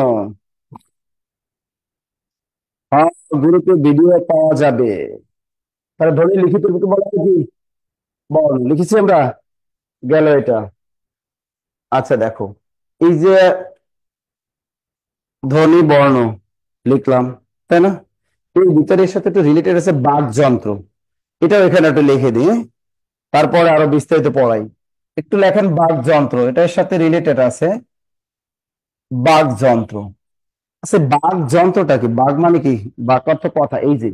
হ্যাঁ, গ্রুপে ভিডিও পাওয়া যাবে। তাহলে ধ্বনির লিখিত রূপকে বলা হয় কি? বর্ণ। লিখেছি আমরা? গেল এটা। আচ্ছা দেখো, এই যে ধ্বনি বর্ণ লিখলাম, তাই না? এর ভিতরে এর সাথে একটু রিলেটেড আছে বাকযন্ত্র, এটাও এখানে একটু লিখে দিই, তারপরে আরো বিস্তারিত পড়াই। একটু লেখেন বাকযন্ত্র, এটার সাথে রিলেটেড আছে বাকযন্ত্র। আচ্ছা, বাকযন্ত্রটা কি? বাক মানে কি? বাক অর্থ কথা। এই যে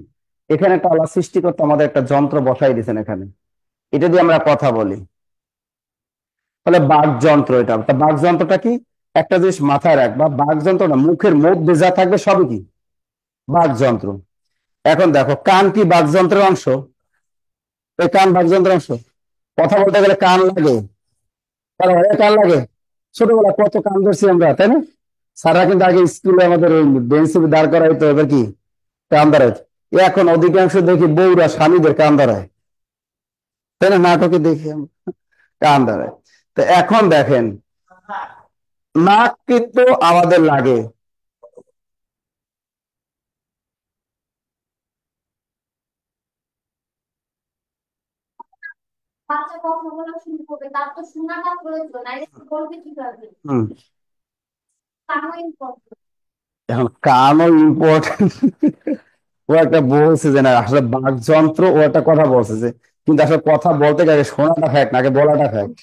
এখানে একটা আল্লাহ সৃষ্টি করতে আমাদের একটা যন্ত্র বসাই দিয়েছেন এখানে, এটা দিয়ে আমরা কথা বলি, তাহলে বাকযন্ত্র এটা। তা বাকযন্ত্রটা কি? একটা জিনিস মাথায় রাখবা, বাকযন্ত্র না, মুখের মধ্যে যা থাকবে সবই কি? বাকযন্ত্র। এখন দেখো, কান কি বাকযন্ত্রের অংশ? এই কান বাকযন্ত্রের অংশ। কথা বলতে গেলে কান লাগে, তার কান লাগে। ছোটবেলা কত কান ধরছি আমরা, তাই না? স্যাররা কিন্তু আগে স্কুলে আমাদের ওই বেঞ্চে দাঁড় করাইতো, এবার কি কান দাঁড়ায়। এখন অধিকাংশ দেখি বউরা স্বামীদের কান দাঁড়ায়, তাই না? নাটকে দেখি আমরা কান দাঁড়ায়। তো এখন দেখেন, নাক কিন্তু আমাদের লাগে। বাচ্চা কথা বলা শুরু করবে, তার তো শোনাটা প্রয়োজন, নাইলে সে বলবে কিভাবে? হুম। কানও ইম্পর্টেন্ট। এখন কানও ইম্পর্টেন্ট। ও একটা বলছে যে না আসলে বাকযন্ত্র, ও একটা কথা বলছে যে, কিন্তু আসলে কথা বলতে গেলে শোনাটা ফ্যাক্ট না, আগে বলাটা ফ্যাক্ট।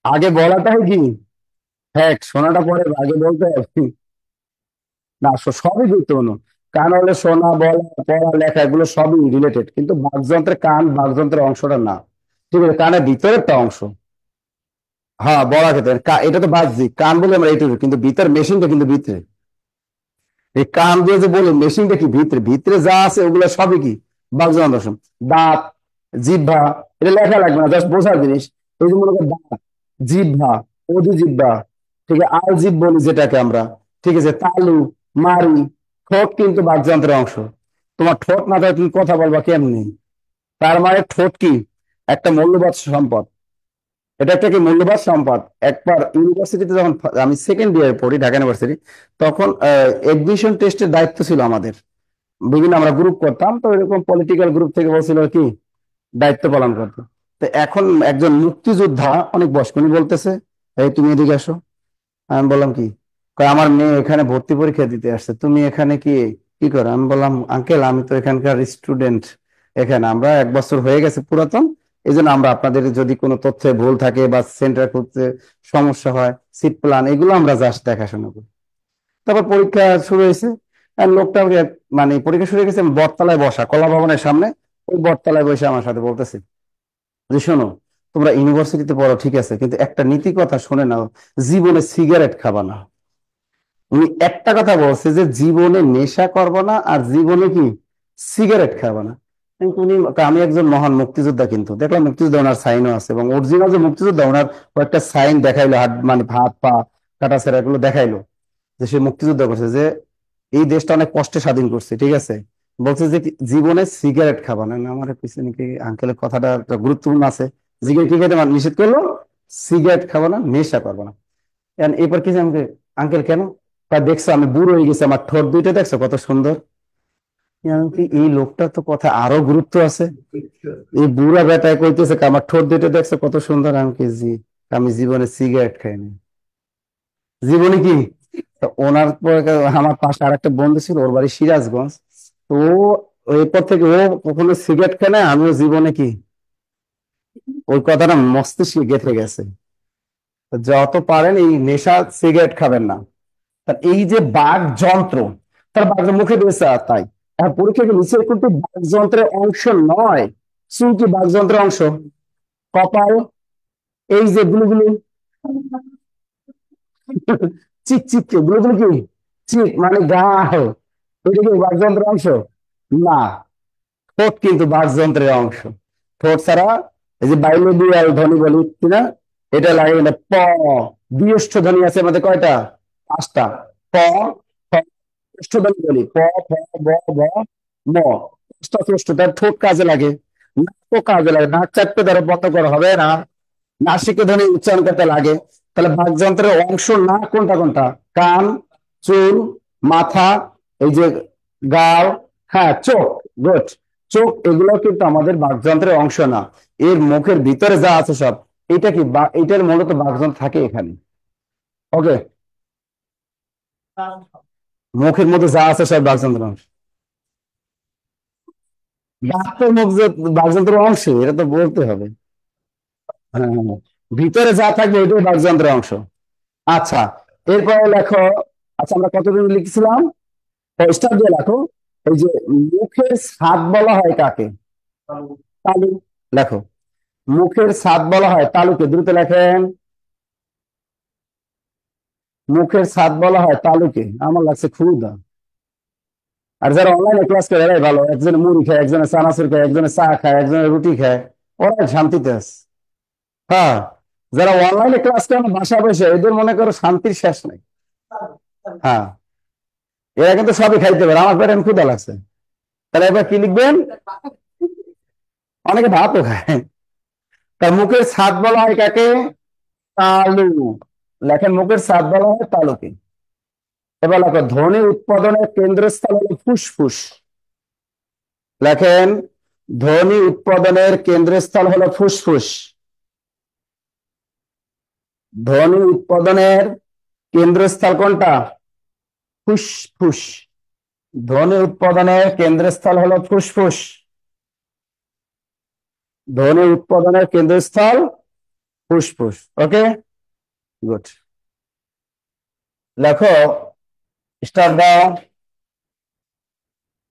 আগে বলাটাই কি ফ্যাক্ট, শোনাটা পরে, আগে বলতে হবে। না, সবই গুরুত্বপূর্ণ। কান হলে শোনা, বলা, পড়া, লেখা এগুলো সবই রিলেটেড, কিন্তু বাকযন্ত্রের কান বাকযন্ত্রের অংশটা না। ঠিক আছে, কানের ভিতরের একটা অংশ। হ্যাঁ, বলা ক্ষেত্রে এটা তো বাহ্যিক কান বলে আমরা এইটুকু, কিন্তু ভিতর মেশিনটা কিন্তু ভিতরে। এই কান দিয়ে যে বলি মেশিনটা কি ভিতরে, ভিতরে যা আছে ওগুলো সবই কি? বাকযন্ত্র অংশ। দাঁত, জিহ্বা, এটা লেখা লাগবে না, জাস্ট বোঝার জিনিস। এই যে মনে করো দাঁত, জিহ্বা, অধিজিহ্বা, ঠিক আছে, আর জিভ বলি যেটাকে আমরা, ঠিক আছে, তালু, মাড়ি, ঠোঁট কিন্তু বাকযন্ত্রের অংশ। তোমার ঠোঁট না থাকলে তুমি কথা বলবা কেমনি? তার মানে ঠোঁট কি একটা মূল্যবান সম্পদ। এটা একটা কি মূল্যবান সম্পদ। একবার ইউনিভার্সিটিতে যখন আমি সেকেন্ড ইয়ারে পড়ি ঢাকা ইউনিভার্সিটি, তখন এডমিশন টেস্টের দায়িত্ব ছিল আমাদের। বিভিন্ন আমরা গ্রুপ করতাম, তো এরকম পলিটিক্যাল গ্রুপ থেকে বলছিল কি দায়িত্ব পালন করতে। তো এখন একজন মুক্তিযোদ্ধা অনেক বয়স্ক, উনি বলতেছে, এই তুমি এদিকে আসো। আমি বললাম কি? কয় আমার মেয়ে এখানে ভর্তি পরীক্ষা দিতে আসছে, তুমি এখানে কি কি করো? আমি বললাম আঙ্কেল আমি তো এখানকার স্টুডেন্ট, এখানে আমরা 1 বছর হয়ে গেছে পুরাতন, এই জন্য আমরা আপনাদের যদি কোনো তথ্যে ভুল থাকে বা সেন্টার করতে সমস্যা হয়, সিট প্ল্যান এগুলো আমরা জাস্ট দেখাশোনা করি। তারপর পরীক্ষা শুরু হয়েছে, আর লোকটা মানে পরীক্ষা শুরু হয়ে গেছে, আমি বটতলায় বসা, কলা ভবনের সামনে, ওই বটতলায় বসে আমার সাথে বলতেছে যে শোনো, তোমরা ইউনিভার্সিটিতে পড়ো ঠিক আছে, কিন্তু একটা নীতি কথা শুনে নাও, জীবনে সিগারেট খাবা না। উনি একটা কথা বলছে যে জীবনে নেশা করবো না, আর জীবনে কি সিগারেট খাবো না। কিন্তু আমি একজন মহান মুক্তিযোদ্ধা, কিন্তু দেখলাম মুক্তিযোদ্ধা ওনার সাইনও আছে, এবং অরিজিনাল যে মুক্তিযোদ্ধা ওনার কয়েকটা সাইন দেখাইলো, হাত মানে হাত পা কাটা ছেঁড়া এগুলো দেখাইলো, যে সে মুক্তিযুদ্ধ করছে, যে এই দেশটা অনেক কষ্টে স্বাধীন করছে, ঠিক আছে। বলছে যে জীবনে সিগারেট খাবা না। না, আমার পিছনে কি আঙ্কেলের কথাটা একটা গুরুত্বপূর্ণ আছে। জিগারে কি খেতে নিষেধ করলো? সিগারেট খাবো না, নেশা করবো না। এরপর কি আমাকে, আঙ্কেল কেন? তা দেখছো আমি বুড়ো হয়ে গেছি, আমার ঠোঁট দুইটা দেখছো কত সুন্দর। আমি কি, এই লোকটার তো কথা আরো গুরুত্ব আছে। এই বুড়া বেটায় কইতেছে কি, আমার ঠোঁট দুইটা দেখছো কত সুন্দর। আমি কি, জি, আমি জীবনে সিগারেট খাইনি। জীবনে কি? তো ওনার পরে আমার পাশে আর একটা বন্ধু ছিল, ওর বাড়ি সিরাজগঞ্জ। তো এরপর থেকে ও কখনো সিগারেট খায় না, আমিও জীবনে কি, ওই কথাটা মস্তিষ্কে গেঁথে গেছে। তো যত পারেন এই নেশা সিগারেট খাবেন না। তা এই যে বাক যন্ত্র, তার বাক মুখে দিয়েছে আর তাই। আর পরীক্ষা নিচে কিন্তু বাক যন্ত্রের অংশ নয়। চুল কি বাক যন্ত্রের অংশ? কপাল, এই যে গুলো চিক চিক কে গুলো কি? চিক মানে গাল, এটা কি বাক যন্ত্রের অংশ? না। ঠোঁট কিন্তু বাকযন্ত্রের অংশ। ঠোঁট ছাড়া এই যে বাইলোবিয়াল ধ্বনি বলি না, এটা লাগে না। প, বিয়ষ্ট ধ্বনি আছে আমাদের কয়টা? 5টা। প, ফ, ষষ্ঠ ধ্বনি বলি প, ফ, ব, ব, ম। ষষ্ঠ, তার ঠোঁট কাজে লাগে, নাকও কাজে লাগে, নাক চাপতে ধরো বন্ধ করা হবে না, নাসিকে ধ্বনি উচ্চারণ করতে লাগে। তাহলে বাকযন্ত্রের অংশ না কোনটা কোনটা? কান, চুল, মাথা, এই যে গাল, হ্যাঁ চোখ, গুড। চোখ এগুলো কিন্তু আমাদের বাকযন্ত্রের অংশ না। এর মুখের ভিতরে যা আছে সব, এটা কি এটার মূলত বাকযন্ত্র থাকে এখানে। ওকে, মুখের মধ্যে যা আছে সব বাকযন্ত্রের অংশ। ডাক্তার মুখ যে বাকযন্ত্রের অংশ, এটা তো বলতে হবে। হ্যাঁ হ্যাঁ, হ্যাঁ। ভিতরে যা থাকবে ওইটাই বাকযন্ত্রের অংশ। আচ্ছা, এরপরে লেখো। আচ্ছা, আমরা কতদিন লিখছিলাম? স্টার দিয়ে লেখো। এই যে মুখের স্বাদ বলা হয় কাকে? তালু। লেখো, মুখের স্বাদ বলা হয় তালুকে। দ্রুত লেখেন। মুখের স্বাদ বলা হয় তালুকে। আমার লাগছে ক্ষুধা। আর যারা অনলাইনে ক্লাস করে এরাই ভালো, একজনে মুড়ি খায়, একজনে চানাচুর খায়, একজনে চা খায়, একজনে রুটি খায়, ওরাই শান্তিতে আছে। হ্যাঁ, যারা অনলাইনে ক্লাস করে না বাসায় বসে, এদের মনে করো শান্তির শেষ নাই। হ্যাঁ, এরা কিন্তু সবই খাইতে পারে। আমার পেটে এখন ক্ষুধা লাগছে। তাহলে এবার কি লিখবেন? অনেকে ভাতও খায়। তার মুখের স্বাদ বলা হয় কাকে? তালু। লেখেন, মুখের স্বাদ বলা হয় তালুকে। এবার লেখো, ধ্বনি উৎপাদনের কেন্দ্রস্থল হলো ফুসফুস। লেখেন, ধ্বনি উৎপাদনের কেন্দ্রস্থল হলো ফুসফুস। ধ্বনি উৎপাদনের কেন্দ্রস্থল কোনটা? ফুসফুস। ধ্বনি উৎপাদনের কেন্দ্রস্থল হলো ফুসফুস। ধ্বনি উৎপাদনের কেন্দ্রস্থল ফুসফুস। ওকে, গুড। লেখো, স্টার দাও।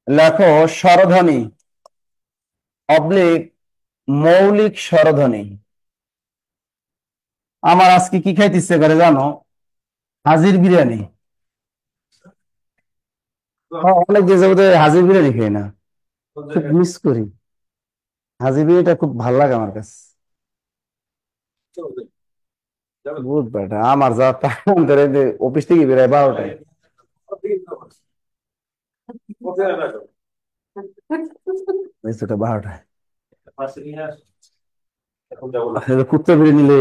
লেখো, স্বরধ্বনি অবলিক মৌলিক স্বরধ্বনি। আমার আজকে কি খাইতে ইচ্ছে করে জানো? হাজির বিরিয়ানি। অনেক দিন যাবত হাজির বিরিয়ানি খাই না, খুব মিস করি। হাজির বিরিয়ানিটা খুব ভালো লাগে আমার কাছে। বেটা আমার যা টাইম ধরে অফিস থেকে বেরোয় 12টায়। বেশিটা 12টায় কুত্তা বিরিয়ানি নিলে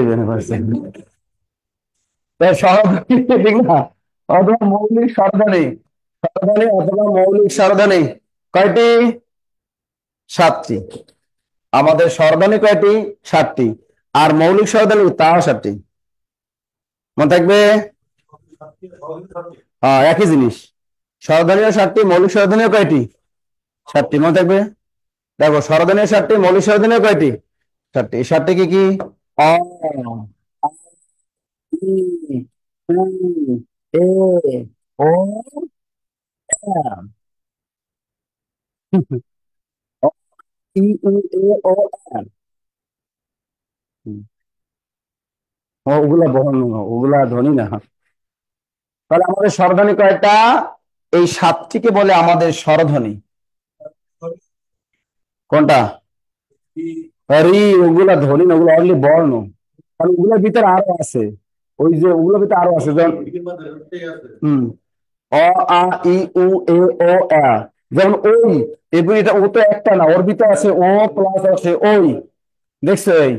সহধর্মী, ঠিক না? অথবা মৌলিক স্বরধ্বনি, স্বরধ্বনি অথবা মৌলিক স্বরধ্বনি। কয়টি? 7টি। আমাদের স্বরধ্বনি কয়টি? 7টি। আর মৌলিক স্বরধ্বনি তাও 7টি। মনে থাকবে? একই জিনিস। স্বরধ্বনিও 7টি, মৌলিক স্বরধ্বনিও কয়টি? 7টি। মনে থাকবে? দেখো, স্বরধ্বনিও 7টি, মৌলিক স্বরধ্বনিও কয়টি? 7টি। এই 7টি কি কি? অ, আ, ই, উ, এ, ও, এ। অ, ই, উ, এ, ও, এ। হুম। ওগুলা বর্ণ, ওগুলা ধ্বনি না। তাহলে আমাদের স্বরধ্বনি কয়টা? এই 7টিকে বলে আমাদের স্বরধ্বনি। কোনটা? রি, ওগুলা ধ্বনি না, ওগুলো অনলি বর্ণ। কারণ ওগুলোর ভিতরে আরো আছে। ওই যে ওগুলোর ভিতরে আরো আছে, যেমন হম অ, আ, ই, উ, এ, ও, এ। যেমন ওই, এবং এটা ও তো একটা না, ওর ভিতরে আছে ও প্লাস আছে ওই। দেখছো এই?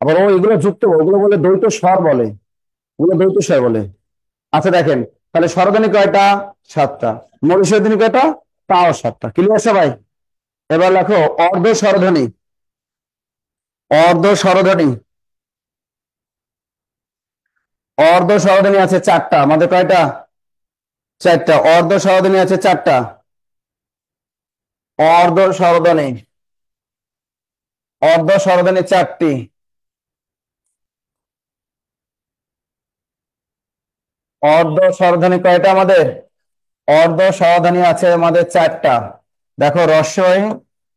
আবার ও এগুলো যুক্ত, ওগুলো বলে দ্বৈত স্বর বলে। ওগুলো দ্বৈত স্বর বলে। আচ্ছা দেখেন, তাহলে স্বরধ্বনি কয়টা? 7টা। মৌলিক স্বরধ্বনি কয়টা? তাও 7টা। ক্লিয়ার সবাই? এবার লেখো অর্ধ স্বরধ্বনি। অর্ধ স্বরধ্বনি। অর্ধ স্বরধ্বনি আছে 4টা। আমাদের কয়টা? 4টা। অর্ধ স্বরধ্বনি আছে 4টা। অর্ধ স্বরধ্বনি, অর্ধ স্বরধ্বনি 4টি। অর্ধ স্বরধ্বনি কয়টা আমাদের? অর্ধ স্বরধ্বনি আছে আমাদের 4টা। দেখো, রস্বই,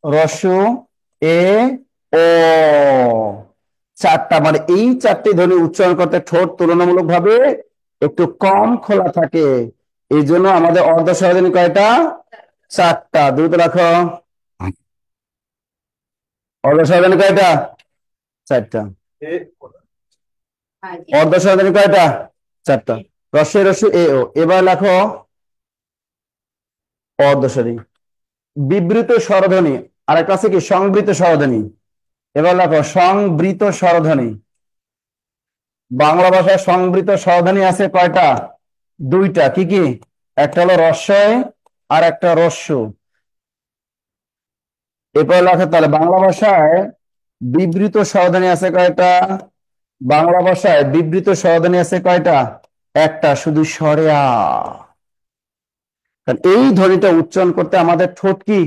রস্যু, এ, ও। 4টা। মানে এই 4টি ধ্বনি উচ্চারণ করতে ঠোঁট তুলনামূলকভাবে একটু কম খোলা থাকে। এই জন্য আমাদের অর্ধ স্বরধ্বনি কয়টা? 4টা। দ্রুত রাখো। অর্ধ স্বরধ্বনি কয়টা? 4টা। অর্ধ স্বরধ্বনি কয়টা? 4টা। রস্বই, রস্যু, এ, ও। এবার লেখো অর্ধ স্বরধ্বনি। বিবৃত স্বরধ্বনি। আরেকটা আছে কি? সংবৃত স্বরধ্বনি। এবার লেখো সংবৃত স্বরধ্বনি। বাংলা ভাষায় সংবৃত স্বরধ্বনি আছে কয়টা? 2টা। কি কি? একটা হলো রস্বই আর একটা রস্যু। এরপর লেখো তাহলে বাংলা ভাষায় বিবৃত স্বরধ্বনি আছে কয়টা? বাংলা ভাষায় বিবৃত স্বরধ্বনি আছে কয়টা? একটা, শুধু স্বরে আ। কারণ এই ধ্বনিটা উচ্চারণ করতে আমাদের ঠোঁট কি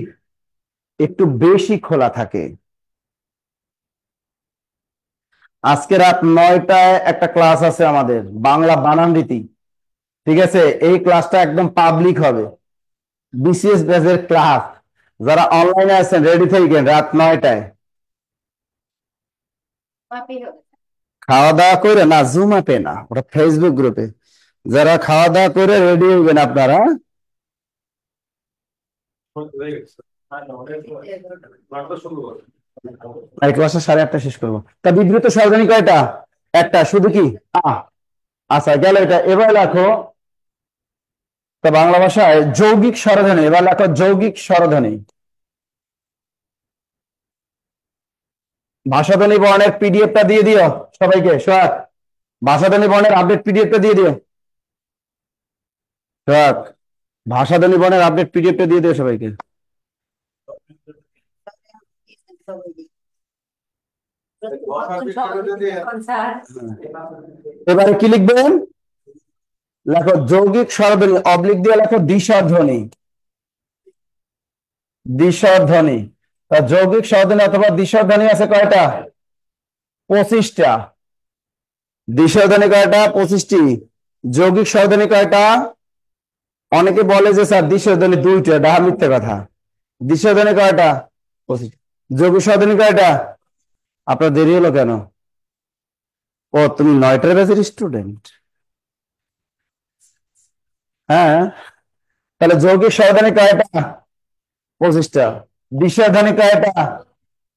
একটু বেশি খোলা থাকে। আজকে রাত 9টায় একটা ক্লাস আছে আমাদের, বাংলা বানান রীতি। ঠিক আছে? এই ক্লাসটা একদম পাবলিক হবে, বিসিএস ব্যাচের ক্লাস। যারা অনলাইনে আছেন রেডি থাকেন, রাত 9টায়। খাওয়া দাওয়া করে না, জুম অ্যাপে না, ওটা ফেসবুক গ্রুপে। যারা খাওয়া দাওয়া করে রেডি হইবেন আপনারা। এই ক্লাসটা 8:30 শেষ করবো। তা বিবৃত স্বরধ্বনি কয়টা? একটা, শুধু কি আ। আচ্ছা, গেল এটা। এবার লেখো তো বাংলা ভাষায় যৌগিক স্বরধ্বনি। এবার লেখো যৌগিক স্বরধ্বনি। ভাষাধ্বনি বর্ণের পিডিএফটা দিয়ে দিও সবাইকে। সোহাগ, ভাষাধ্বনি বর্ণের আপডেট পিডিএফটা দিয়ে দিও। সোহাগ, ভাষাধ্বনি বর্ণের আপডেট পিডিএফটা দিয়ে দিও সবাইকে। এবারে কি লিখবেন? লেখো যৌগিক স্বরধ্বনি, অবলিক দিয়ে লেখো দ্বিস্বরধ্বনি। দ্বিস্বরধ্বনি। তা যৌগিক স্বরধ্বনি অথবা দ্বিস্বরধ্বনি আছে কয়টা? 25টা। দ্বিস্বরধ্বনি কয়টা? 25টি। যৌগিক স্বরধ্বনি কয়টা? অনেকে বলে যে স্যার দ্বিস্বরধ্বনি 2টা, ডাহা মিথ্যে কথা। দ্বিস্বরধ্বনি কয়টা? 25। যৌগিক স্বরধ্বনি কয়টা? আপনার দেরি হলো কেন? ও, তুমি 9টার ব্যাচের স্টুডেন্ট? হ্যাঁ। তাহলে যৌগিক স্বরধ্বনি কয়টা? 25টা। দ্বিস্বরধ্বনি কয়টা?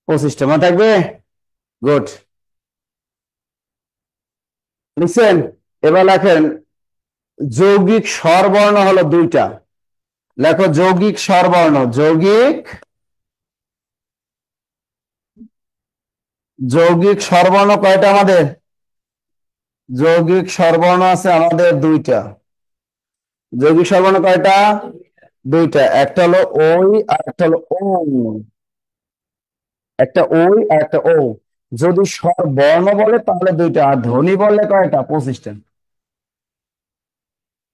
25টা। মনে থাকবে? গুড। লিখছেন? এবার লেখেন যৌগিক স্বরবর্ণ হলো 2টা। লেখো যৌগিক স্বরবর্ণ। যৌগিক যৌগিক স্বরবর্ণ কয়টা আমাদের? যৌগিক স্বরবর্ণ আছে আমাদের 2টা। যৌগিক স্বরবর্ণ কয়টা? দুইটা, একটা হলো ওই আর একটা হলো ও। একটা ওই আর একটা ও। যদি স্বর বর্ণ বলে তাহলে দুইটা, আর ধ্বনি বললে কয়টা? 25টা।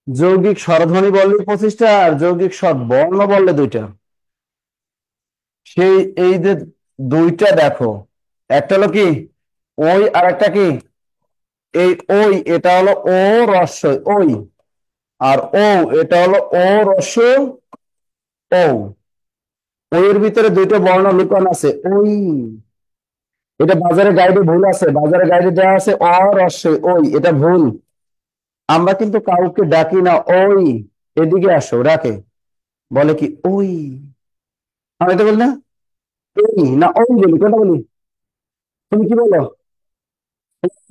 যৌগিক স্বরধ্বনি বললে 25টা, আর যৌগিক স্বর বর্ণ বললে দুইটা। সেই এই যে দুইটা দেখো, একটা হলো কি ওই আর একটা কি এই ওই, এটা হলো ও রস্বই ওই, আর ও এটা হলো ও রস্বই ও। ওই এর ভিতরে দুইটা বর্ণ লুকানো আছে ওই। এটা বাজারে গাইডে ভুল আছে, বাজারে গাইডে দেওয়া আছে অ রস্বই ওই, এটা ভুল। আমরা কিন্তু কাউকে ডাকি না ওই, এদিকে আসো ডাকে, বলে কি ওই। আমি তো বলি না এই না ওই বলি, কোনটা বলি? তুমি কি বলো?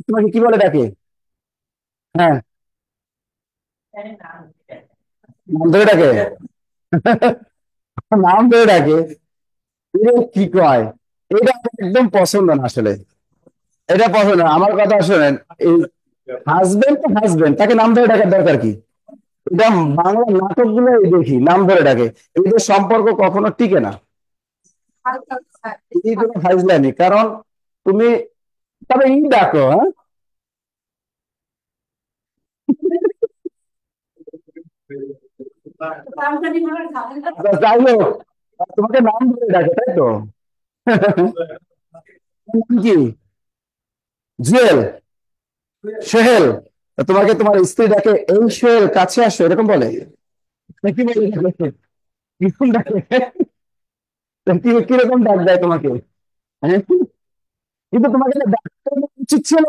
তোমাকে কি বলে ডাকে? হ্যাঁ, জানি না আমি এটা। নাম ধরে ডাকে। নাম ধরে ডাকে। এটা কি কয়? এটা আমার একদম পছন্দ না আসলে। এটা পছন্দ না। আমার কথা শোনেন, এই হাজবেন্ড তো হাজবেন্ড, তাকে নাম ধরে ডাকার দরকার কি? এটা বাংলা নাটক গুলো দেখি নাম ধরে ডাকে, এদের সম্পর্ক কখনো টিকে না। এই কোনো ফাইজলামি, কারণ তুমি তবে ই ডাকো, হ্যাঁ। আচ্ছা, যাই হোক, তোমাকে নাম ধরে ডাকে তাই তো? নাম কি? জুয়েল, সোহেল। তোমাকে তোমার স্ত্রী ডাকে এই সোহেল কাছে আসো, এরকম বলে? না কি বলে ডাকে? কিরকম ডাকে? কিরকম ডাক দেয় তোমাকে? হ্যাঁ? কিন্তু তোমাকে না ডাকতে উচিত ছিল,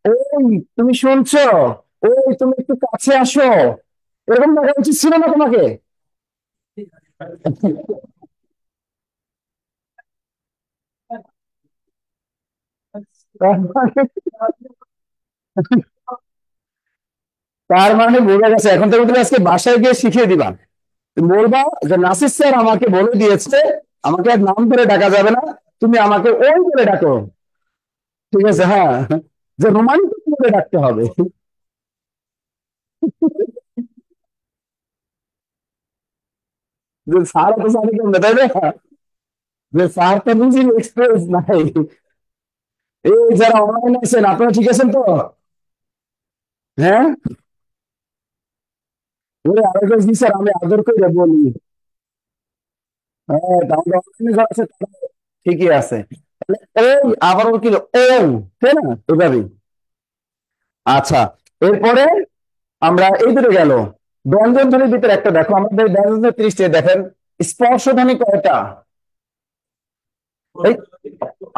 ওই তুমি শুনছো, ওই তুমি একটু কাছে আসো, এরকম ডাকা উচিত ছিল না তোমাকে? তার মানে তার মানে বোঝা গেছে, এখন থেকে তুমি আজকে বাসায় গিয়ে শিখিয়ে দিবা। তুমি বলবা যে নাসির স্যার আমাকে বলে দিয়েছে, আমাকে আর নাম ধরে ডাকা যাবে না, তুমি আমাকে ওই বলে ডাকো। ঠিক আছে, হ্যাঁ, যে রোমান্টিক বলে ডাকতে হবে। যে স্যার তো জানি কেমন, তাই না? যে স্যার তো নিজের এক্সপিরিয়েন্স নাই। এই যারা অনলাইনে আছেন, আপনারা ঠিক আছেন তো? হ্যাঁ, ওই আরেকজন জি স্যার, আমি আদর করে বলি। হ্যাঁ, তাহলে অনলাইনে যারা আছে তারা ঠিকই আছে। তাহলে ওই আবার ওর কি ও, তাই না? এভাবেই। আচ্ছা, এরপরে আমরা এই দুটো গেল। ব্যঞ্জন ধ্বনির ভিতরে একটা দেখো, আমাদের ব্যঞ্জন ধ্বনি 30 দেখেন। স্পর্শ ধ্বনি কয়টা? এই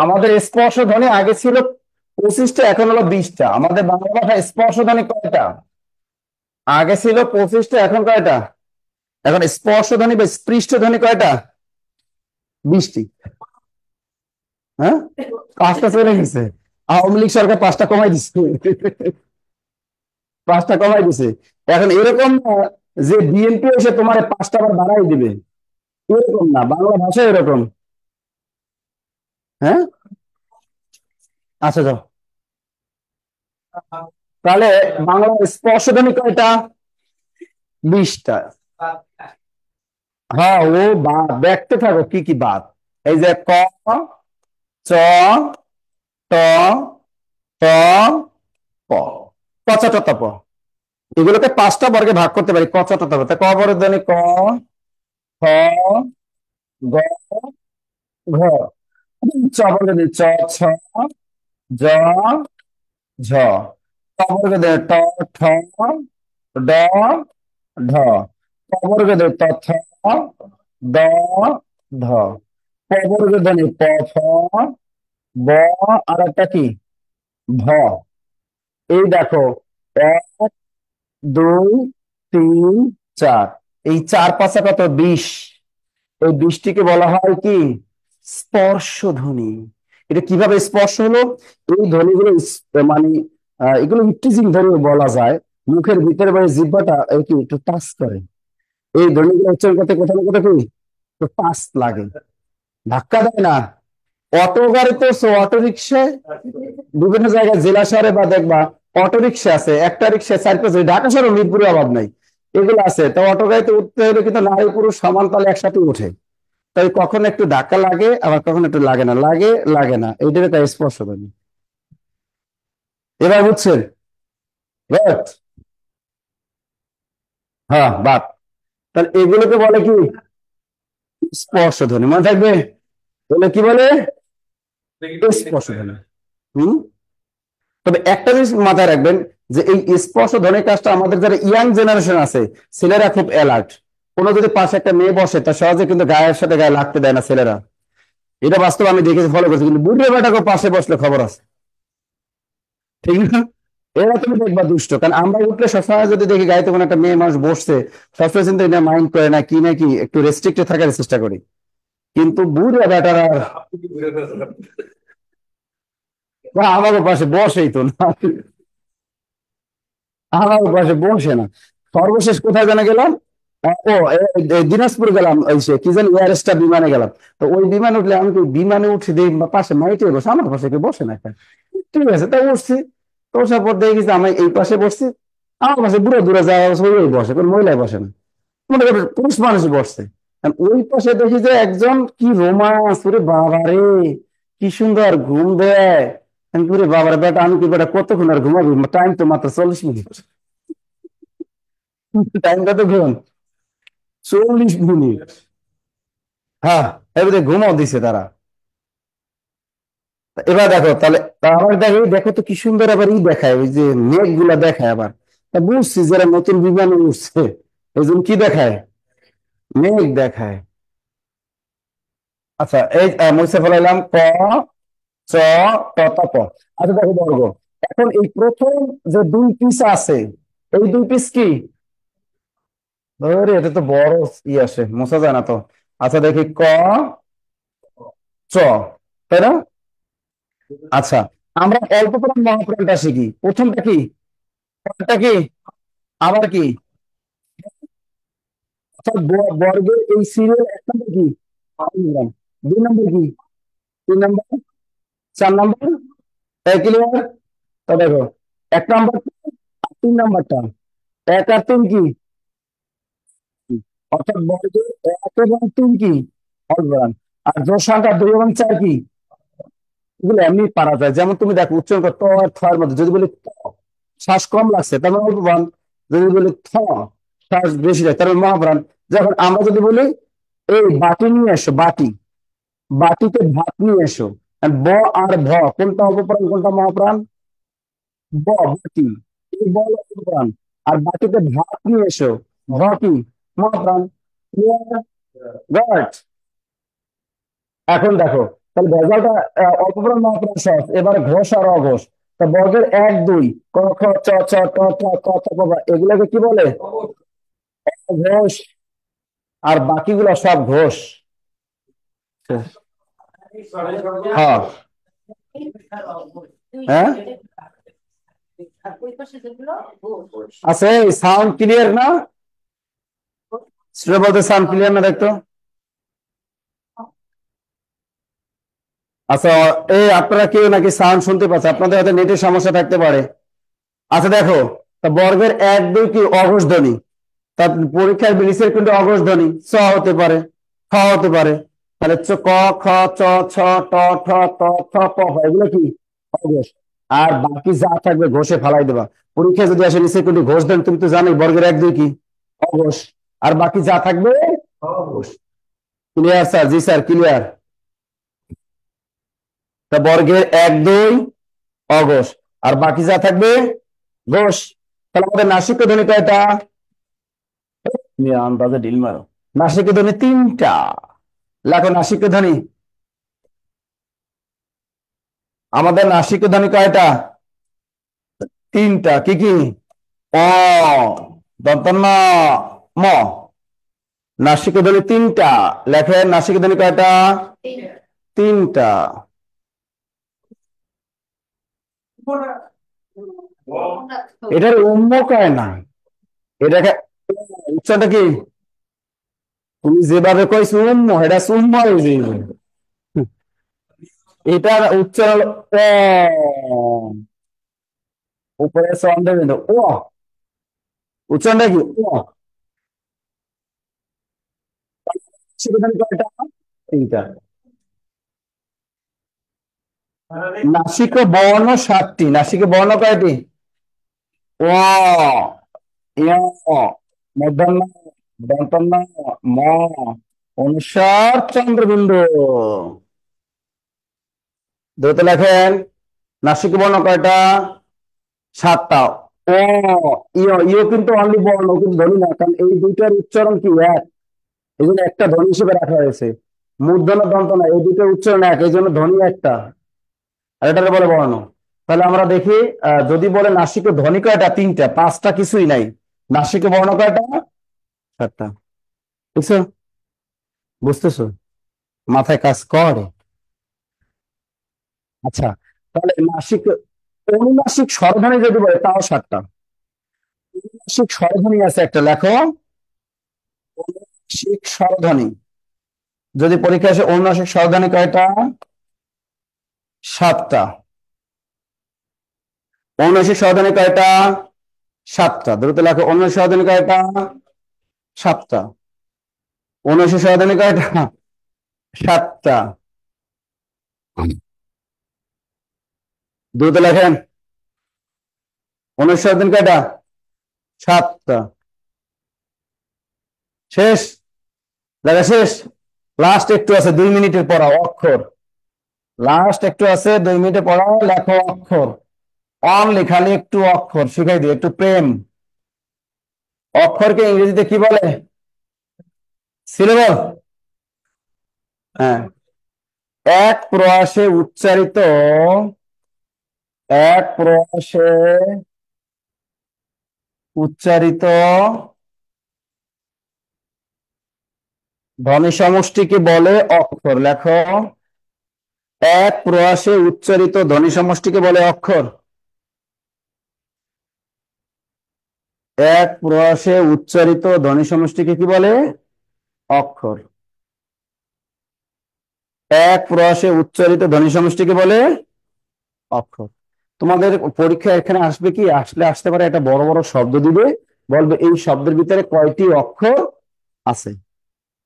আমাদের স্পর্শ ধ্বনি আগে ছিল 25টা, এখন হলো 20টা। আমাদের বাংলা ভাষায় স্পর্শ ধ্বনি কয়টা? আগে ছিল 25টা, এখন কয়টা? এখন স্পর্শ ধ্বনি বা স্পৃষ্ট ধ্বনি কয়টা? 20টি। হ্যাঁ, 5টা চলে গেছে। আওয়ামী লীগ সরকার 5টা কমাই দিচ্ছে। 5টা কমাই দিছে। এখন এরকম না যে বিএনপি এসে তোমার 5টা আবার বাড়াই দিবে, এরকম না, বাংলা ভাষা এরকম। হ্যাঁ, আচ্ছা যাও। তাহলে বাংলা স্পর্শধ্বনি কয়টা? 20টা। হ্যাঁ, ও বাদ দেখতে থাকো কি কি বাদ। এই যে ক, চ, ট, ট, প, কচা ট প। এগুলোকে 5টা বর্গে ভাগ করতে পারি, কচা ট প। তা ক বর্গের ধ্বনি ক, খ, গ, ঘ। চ বর্গের ধ্বনি চ, ছ, জ, ঝ। ট বর্গের ধ্বনি ট, ঠ, ড, ঢ। ক বর্গের ধ্বনি ত, থ, দ, ধ। প বর্গের ধ্বনি প, ফ, ব, আর একটা কি ভ। এই দেখো, 1, 2, 3, 4। এই 4 5 কত? 20। এই 20টিকে বলা হয় কি? স্পর্শ ধ্বনি। এটা কিভাবে স্পর্শ হলো? এই ধ্বনিগুলো মানে এগুলো ইপটিজিং ধ্বনি বলা যায়। মুখের ভিতরে মানে জিহ্বাটা এই কি একটু টাচ করে, এই ধ্বনিগুলো উচ্চারণ করতে কোথাও না কোথাও কি একটু টাচ লাগে, ধাক্কা দেয় না। অটো গাড়িতে, অটো রিক্সায়, বিভিন্ন জায়গায় জেলা শহরে বা দেখবা অটো রিক্সা আছে, একটা রিক্সায় 4 5। ঢাকা শহরে মিরপুরে অভাব নাই। এগুলো আছে। তো অটো গাড়িতে উঠতে হলে কিন্তু নারী পুরুষ সমান তালে একসাথে উঠে। তাই কখনো একটু ধাক্কা লাগে, আবার কখনো একটু লাগে না, লাগে লাগে না, এইটাকে তাই স্পর্শধ্বনি। এবার বুঝছেন? Right? হ্যাঁ, বাদ। তাহলে এগুলোকে বলে কি? স্পর্শধ্বনি। মনে থাকবে? এগুলো কি বলে? স্পর্শধ্বনি। হুম। তবে একটা জিনিস মাথায় রাখবেন, যে এই স্পর্শধ্বনির কাজটা আমাদের যারা ইয়াং জেনারেশন আছে, ছেলেরা খুব অ্যালার্ট। কোনো যদি পাশে একটা মেয়ে বসে, তা সহজে কিন্তু গায়ের সাথে গায়ে লাগতে দেয় না ছেলেরা। এটা বাস্তব, আমি দেখেছি, ফলো করছি। কিন্তু বুড়িয়ে বেটাকে পাশে বসলে খবর আছে, ঠিক না? এরা তুমি দেখবা দুষ্ট, কারণ আমরা উঠলে সবসময় যদি দেখি গাড়িতে কোনো একটা মেয়ে মানুষ বসছে, সবসময় চিন্তা এটা মাইন্ড করে না কি, নাকি একটু রেস্ট্রিক্টেড থাকার চেষ্টা করি। কিন্তু বুড়িয়া বেটারা আপনি কি বুঝে ফেলছেন? আমাদের পাশে বসেই তো না, আমার পাশে বসে না। সর্বশেষ কোথায় জানা গেলাম? দিনাজপুর গেলাম, ওই সে কি জানি এয়ার স্টার বিমানে গেলাম। তো ওই বিমানে উঠলে আমি তো বিমানে উঠে দেখি পাশে মাইটে বসে, আমার পাশে কেউ বসে না এখন। ঠিক আছে, তাই উঠছি। তো ওঠার পর দেখি যে আমি এই পাশে বসছি, আমার পাশে বুড়ো দূরে যাওয়া ওই বসে, কোনো মহিলায় বসে না, মনে করেন পুরুষ মানুষই বসছে। আর ওই পাশে দেখি যে একজন, কি রোমান্স, ওরে বাবা রে, কি সুন্দর ঘুম দেয়। আমি কি, ওরে বাবা রে বেটা, আমি কি বেটা কতক্ষণ আর ঘুমাবি, টাইম তো মাত্র 40 মিনিট। টাইম কত ঘুম? 40 মিনিট। হ্যাঁ, এবারে ঘুমাও দিছে তারা। এবার দেখো তাহলে, আবার দেখো, দেখো তো কি সুন্দর আবার ই দেখায়, ওই যে মেঘ গুলা দেখায় আবার। তা বুঝছি যারা নতুন বিমানে উঠছে, এই জন্য কি দেখায়? মেঘ দেখায়। আচ্ছা, এই মুছে ফেলাইলাম ক, চ, ট, ত, প। আচ্ছা দেখো বর্গ, এখন এই প্রথম যে দুই পিস আছে, এই দুই পিস কি? ধরে এটা তো বড় ই আসে, মোছা যায় না তো। আচ্ছা দেখি ক, চ, তাই না? আচ্ছা, আমরা অল্প প্রাণ মহাপ্রাণটা শিখি। প্রথমটা কি? পরেরটা কি? আবার কি? আচ্ছা, বর্গের এই সিরিয়াল 1 নম্বর কি? 5 নম্বর। 2 নম্বর কি? 3 নম্বর। 4 নম্বর। ক্লিয়ার? তো দেখো, 1 নম্বর আর 3 নম্বরটা, 1 আর 3 কি? অর্থাৎ বর্গের 1 এবং 3 কি? অল্পপ্রাণ। আর জোড় সংখ্যা 2 এবং 4 কি? এগুলো এমনি পারা যায়। যেমন তুমি দেখো, উচ্চারণ করো ত আর থ এর মধ্যে, যদি বলি ত, শ্বাস কম লাগছে তার মানে অল্পপ্রাণ। যদি বলি থ, শ্বাস বেশি যায় তার মানে মহাপ্রাণ। যখন আমরা যদি বলি এই বাটি নিয়ে এসো, বাটি, বাটিতে ভাত নিয়ে এসো, আর ব আর ভ, কোনটা অল্পপ্রাণ কোনটা মহাপ্রাণ? বাটি, এই ব অল্পপ্রাণ। আর বাটিতে ভাত নিয়ে এসো, ভ কি? মহাপ্রাণ। রাইট। এখন দেখো, তাহলে ভেজালটা অল্পপ্রাণ মহাপ্রাণ সহজ। এবারে ঘোষ আর অঘোষ। তা বর্গের 1 2 ক খ চ ছ ট ঠ ক চ ক খ, এগুলোকে কি বলে? ঘোষ। আর বাকিগুলো সব ঘোষ। হ্যাঁ। হ্যাঁ, আছে। সাউন্ড ক্লিয়ার না? সেটা বলতে সাউন্ড ক্লিয়ার না, দেখতো। আচ্ছা, এই আপনারা কেউ নাকি সাউন্ড শুনতে পাচ্ছে, আপনাদের হয়তো নেটের সমস্যা থাকতে পারে। আচ্ছা দেখো, তা বর্গের 1 2 কি? অঘোষ ধ্বনি। তার পরীক্ষার বিলিসের কিন্তু অঘোষ ধ্বনি চ হতে পারে, খ হতে পারে। তাহলে ক, খ, চ, ছ, ট, ঠ, ত, থ, প, ফ, এগুলো কি? অঘোষ। আর বাকি যা থাকবে ঘোষে ফালাই দেবা। পরীক্ষায় যদি আসে নিচে কিন্তু ঘোষ দেন, তুমি তো জানোই বর্গের 1 2 কি? অঘোষ। আর বাকি যা থাকবে অঘোষ। Clear sir? জি স্যার, ক্লিয়ার। তা বর্গের 1 2 অঘোষ, আর বাকি যা থাকবে ঘোষ। তাহলে আমাদের নাসিক্য ধ্বনি কয়টা? তুমি আন্দাজে ঢিল মারো। নাসিক্য ধ্বনি 3টা। লেখো নাসিক্য ধ্বনি। আমাদের নাসিক্য ধ্বনি কয়টা? 3টা। কি কি? অ, দন্ত ন, ম। নাসিক্য ধ্বনি 3টা। লেখেন নাসিক্য ধ্বনি কয়টা? 3টা। এটার উম্ম কয় না, এটাকে উচ্চারণটা কি? তুমি যেভাবে কইছো উম্ম, এটা সুম্ম হয়ে যাইবে। এটার উচ্চারণ ও, উপরে সন্দেহ ও, উচ্চারণটা কি? ও। সেখানে কয়টা? তিনটা। নাসিক বর্ণ 7টি। নাসিক বর্ণ কয়টি? অ, ইয়, মূর্ধন্য, দন্তন্য, ম, অনুস্বার, চন্দ্রবিন্দু। দ্রুত লেখেন। নাসিক বর্ণ কয়টা? 7টা। ও, ইয়, ইয় কিন্তু অনলি বর্ণ, কিন্তু ধ্বনি না, কারণ এই দুইটার উচ্চারণ কি এক, এই জন্য একটা ধ্বনি হিসেবে রাখা হয়েছে। মূর্ধন্য দন্ত না, এই দুইটার উচ্চারণ এক, এই জন্য ধ্বনি একটা, আর এটাকে বলে বর্ণ। তাহলে আমরা দেখি, যদি বলে নাসিক ধ্বনি কয়টা? 3টা, 5টা কিছুই নাই। নাসিক বর্ণ কয়টা? 7টা। বুঝছো? বুঝতেছো? মাথায় কাজ করে? আচ্ছা, তাহলে নাসিক, অনুনাসিক স্বরধ্বনি যদি বলে তাও 7টা। অনুনাসিক স্বরধ্বনি আছে একটা, লেখো। অনুনাসিক স্বরধ্বনি যদি পরীক্ষা আসে, অনুনাসিক স্বরধ্বনি কয়টা? 7টা। অনুনাসিক স্বরধ্বনি কয়টা? 7টা। দ্রুত লেখো, অনুনাসিক স্বরধ্বনি কয়টা? 7টা। অনুনাসিক স্বরধ্বনি কয়টা? 7টা। দ্রুত লেখেন। অনুনাসিক স্বরধ্বনি কয়টা? 7টা। শেষ? দেখা শেষ? লাস্ট একটু আছে, 2 মিনিটের পড়া অক্ষর। লাস্ট একটু আছে, 2 মিনিটে পড়া, লেখো অক্ষর। অনলি খালি একটু অক্ষর শিখাই দিই, একটু প্রেম। অক্ষরকে ইংরেজিতে কি বলে? সিলেবল। হ্যাঁ। এক প্রয়াসে উচ্চারিত, এক প্রয়াসে উচ্চারিত ধ্বনি সমষ্টিকে বলে অক্ষর। লেখো। এক প্রয়াসে উচ্চারিত ধ্বনি সমষ্টিকে বলে অক্ষর। এক প্রয়াসে উচ্চারিত ধ্বনি সমষ্টিকে কি বলে? অক্ষর। এক প্রয়াসে উচ্চারিত ধ্বনি সমষ্টিকে বলে অক্ষর। তোমাদের পরীক্ষা এখানে আসবে কি, আসলে আসতে পারে একটা বড় বড় শব্দ দিবে, বলবে এই শব্দের ভিতরে কয়টি অক্ষর আছে,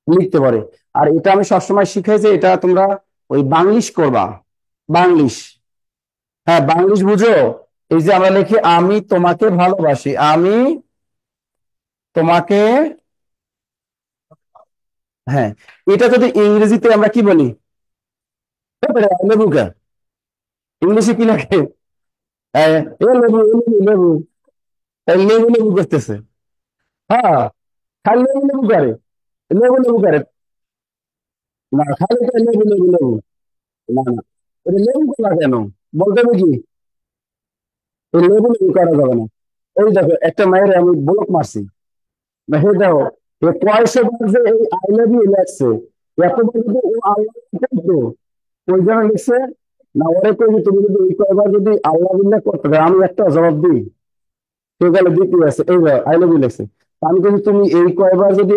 লিখতে পারে। আর এটা আমি সবসময় শিখাই যে এটা তোমরা ওই বাংলিশ করবা। বাংলিশ, হ্যাঁ বাংলিশ বুঝো। এই যে আমরা লিখি আমি তোমাকে ভালোবাসি, আমি তোমাকে, হ্যাঁ, এটা যদি ইংরেজিতে আমরা কি বলি? লেবু কে ইংলিশে কি লেখে? এ লেবু, এ লেবু, লেবু। তাই লেবু লেবু করতেছে। হ্যাঁ, খালি লেবু লেবু করে, লেবু লেবু করে। না, খালি তো লেবু লেবু লেবু। না না, এটা লেবু করা কেন? বলতে হবে কি, এই লেবু লেবু করা যাবে না। এই দেখো, একটা মায়ের আমি ব্লক মারছি, না হে দেখো, এ কয়শো বার যে এই আই লাভ ইউ লেখছে, এতবার যদি ও আল্লাহ করতো, ওই জন্য লিখছে। না, ওরে কই যে তুমি যদি এই কয়বার যদি আল্লাহ বিল্লাহ করতে পারো, আমি একটা জবাব দিই, সে গেলে দ্বিতীয় আছে, এই আই লাভ ইউ লেখছে। তা আমি কিন্তু তুমি এই কয়বার যদি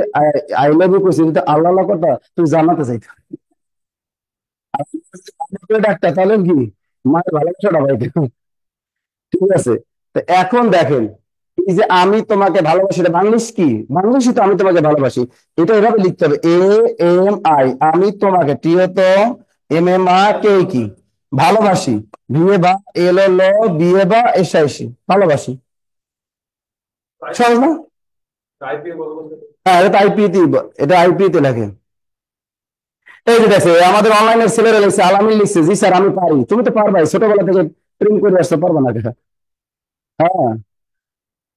আই লাভ ইউ করছি, যদি আল্লাহ আল্লাহ কথা তুমি জানাতে চাইতো। ডাক্তার তাহলে কি মায়ের ভালোবাসাটা পাইতো। ঠিক আছে। তো এখন দেখেন, এই যে আমি তোমাকে ভালোবাসি, এটা বাংলিশ কি? বাংলিশই তো আমি তোমাকে ভালোবাসি। এটা এভাবে লিখতে হবে, এ এম আই, আমি তোমাকে, টি তো এম এম আ কে কি, ভালোবাসি, বিয়ে বা এল ল, বিয়ে বা এসআইসি, ভালোবাসি। সহজ না? টাইপিং বলবো। হ্যাঁ, এটা আইপি তে, এটা আইপি তে লেখে। এই যে দেখে আমাদের অনলাইনের ছেলেরা লিখছে, আলামিন লিখছে, জি স্যার আমি পারি। তুমি তো পারবাই, ছোটবেলা থেকে প্রেম করে আসতে পারবা না কেন? হ্যাঁ,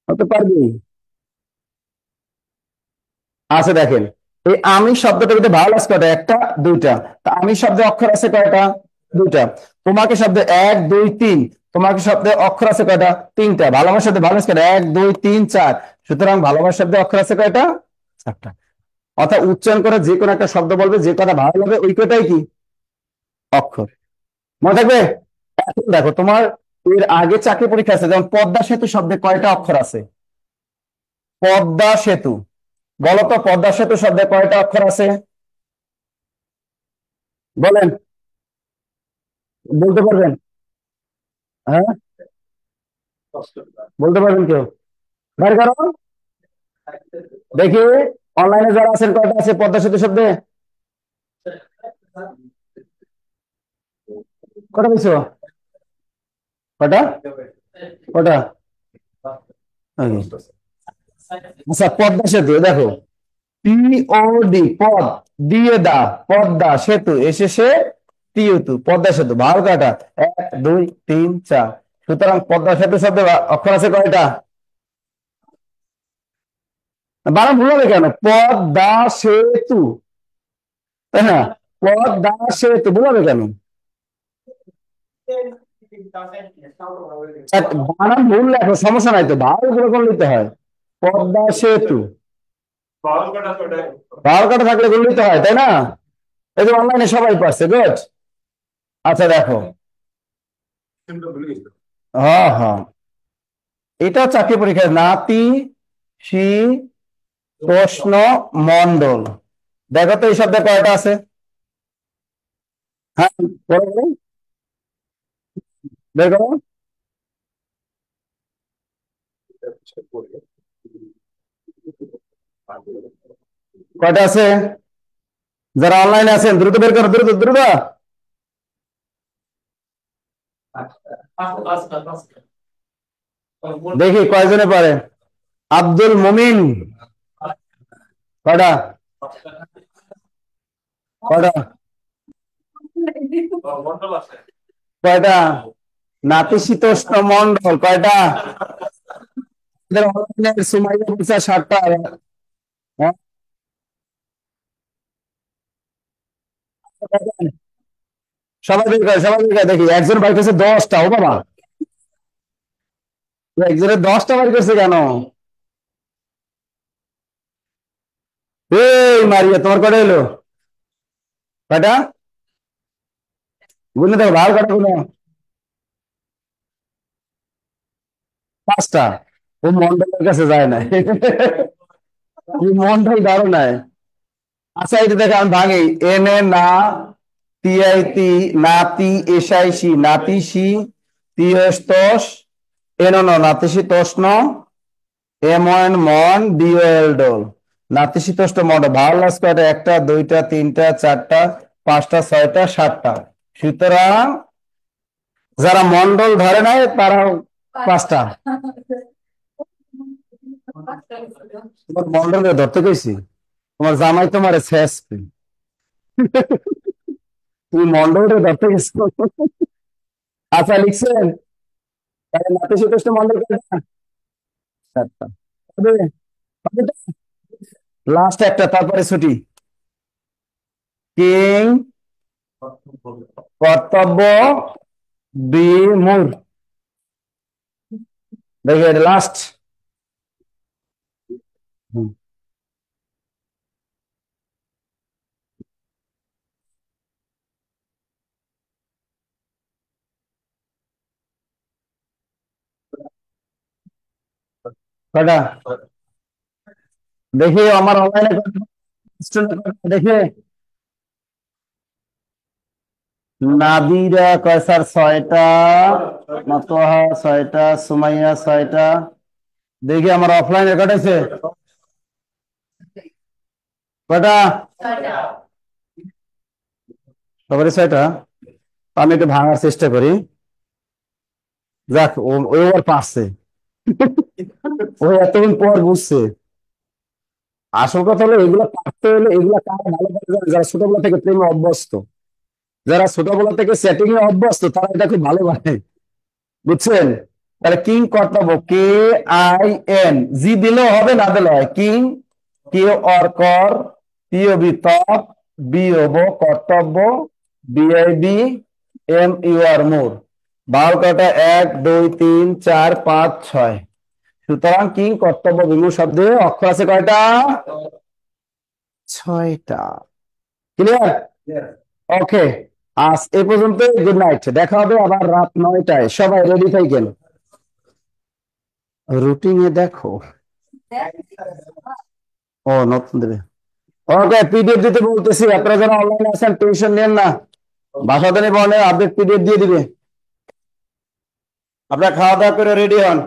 হতে পারবি। আচ্ছা দেখেন, এই আমি শব্দটার ভিতরে ভাওয়াল আছে কয়টা? একটা, দুইটা। তা আমি শব্দে অক্ষর আছে কয়টা? দুইটা। তোমাকে শব্দে 1 2 3, তোমাকে শব্দে অক্ষর আছে কয়টা? 3টা। ভালোবাসার শব্দে ভালো আছে কয়টা? 1 2 3 4। সুতরাং ভালোবাসার শব্দে অক্ষর আছে কয়টা? 4টা। অর্থাৎ উচ্চারণ করে যে কোনো একটা শব্দ বলবে, যে কথা ভালো হবে ওই কয়টাই কি অক্ষর। মনে থাকবে? এখন দেখো, তোমার এর আগে চাকরি পরীক্ষা আছে, যেমন পদ্মা সেতু শব্দে কয়টা অক্ষর আছে? পদ্মা সেতু, বলতো পদ্মা সেতু শব্দে কয়টা অক্ষর আছে? বলেন, বলতে পারবেন? হ্যাঁ, বলতে পারবেন কেউ? বের করো দেখি, অনলাইনে যারা আছেন কয়টা আছে পদ্মা সেতু শব্দে? কটা পেয়েছো? কটা? কটা? Okay. আচ্ছা, পদ্মা সেতু দেখো, POD, পদ দিয়ে দা, পদ্মা সেতু এসেছে টিউতু, পদ্মা সেতু, ভাল কাটা 1 2 3 4। সুতরাং পদ্মা সেতু শব্দে অক্ষর আছে কয়টা? বানান ভুল হবে কেন? পদ্মা সেতু, তাই না? পদ্মা সেতু ভুল হবে কেন? বানান ভুল লেখো, সমস্যা নাই তো, ভালো করে করে নিতে হয়। পদ্মা সেতু, বাউল কাটা ছয়টা। ভালো কাটা থাকলে করে নিতে হয়, তাই না? এই যে অনলাইনে সবাই পারছে, গুড। আচ্ছা দেখো, কিন্তু ভুলে গেছি। হ্যাঁ হ্যাঁ, এটা চাকরি পরীক্ষায় নাতি শি প্রশ্ন মন্ডল। দেখো তো এই শব্দে কয়টা আছে? হ্যাঁ, বলো বলো, বের করো। কয়টা আছে? যারা অনলাইনে আছেন দ্রুত বের করো, দ্রুত দ্রুত। দেখি কয়জনে পারে। আব্দুল মুমিন, কয়টা? কয়টা? মন্ডল আছে। কয়টা? নাতিশীতোষ্ণ মন্ডল কয়টা? এদের অনলাইনে সুমাইয়া বলছে 7টা। হ্যাঁ, সবাই বের করে, সবাই বের করে, দেখি একজন বাইর করছে 10টা। ও বাবা, একজনের 10টা বাইর করছে কেন? এই মারিয়া, তোমার কয়টা এলো? কয়টা? গুনে দেখো, ভালো কয়টা গুলো? 5টা। ও মন্ডলের কাছে যায় না। কি মন্ডল ধরো নাই। আচ্ছা, এটা দেখে আমি ভাঙি। এনে না, তিয়াইতি, নাতি এসাইসি, নাতিসি, তিয়স্তস, এনো ন, নাতিশীতোষ্ণ, এমন মন, ডিওয়েলডোল, নাতিশীতোষ্ণ মন্ডল। ভালো লাগছে কয়টা? 1টা 2টা 3টা 4টা 5টা 6টা 7টা। সুতরাং যারা মন্ডল ধরে নাই তারা 5টা। তোমার মন্ডলে ধরতে কইছি? তোমার জামাই তোমার শেষ। তুমি মন্ডলটা ধরতে গেছো। আচ্ছা, লিখছেন? তাহলে নাতিশীতোষ্ণ মন্ডল কয়টা? 7টা। লাস্ট একটা, তারপরে ছুটি। কিং কর্তব্য বিমূঢ়। দেখি এটা লাস্ট। কয়টা? দেখি আমার অনলাইনে দেখে। নাদিরা কয় স্যার? 6টা। মাতোহা 6টা, সুমাইয়া 6টা। দেখি আমার অফলাইনে কটাইছে? কয়টা? সবারই 6টা। আমি একটু ভাঙার চেষ্টা করি। যাক, ও আবার পারছে। ও এতদিন পর বুঝছে। আসল কথা হলো, এগুলো পারতে হলে এগুলা কারা ভালো করে জানে? যারা ছোটবেলা থেকে প্রেমে অভ্যস্ত, যারা ছোটবেলা থেকে সেটিং এ অভ্যস্ত, তারা এটা খুব ভালো পারে। বুঝছেন? তাহলে কিং কর্তব্য, KIN, জি দিলেও হবে, না দিলেও হয়। কিং, কে অর কর, TOB তপ, BOB কর্তব্য, BIB MUR মোর। বারো কটা? 1 2 3 4 5 6। সুতরাং কিং কর্তব্য বিমূঢ় শব্দে অক্ষর আছে কয়টা? 6টা। ক্লিয়ার? ওকে, আজ এ পর্যন্ত। গুড নাইট, দেখা হবে আবার রাত 9টায়। সবাই রেডি থাকেন। রুটিনে দেখো। ও, নতুন দেবে। ওকে, PDF দিতে বলতেছি। আপনারা যারা অনলাইনে আছেন টেনশন নেন না, বাসাতে নিয়ে বলে আপডেট PDF দিয়ে দিবে। আপনারা খাওয়া দাওয়া করে রেডি হন।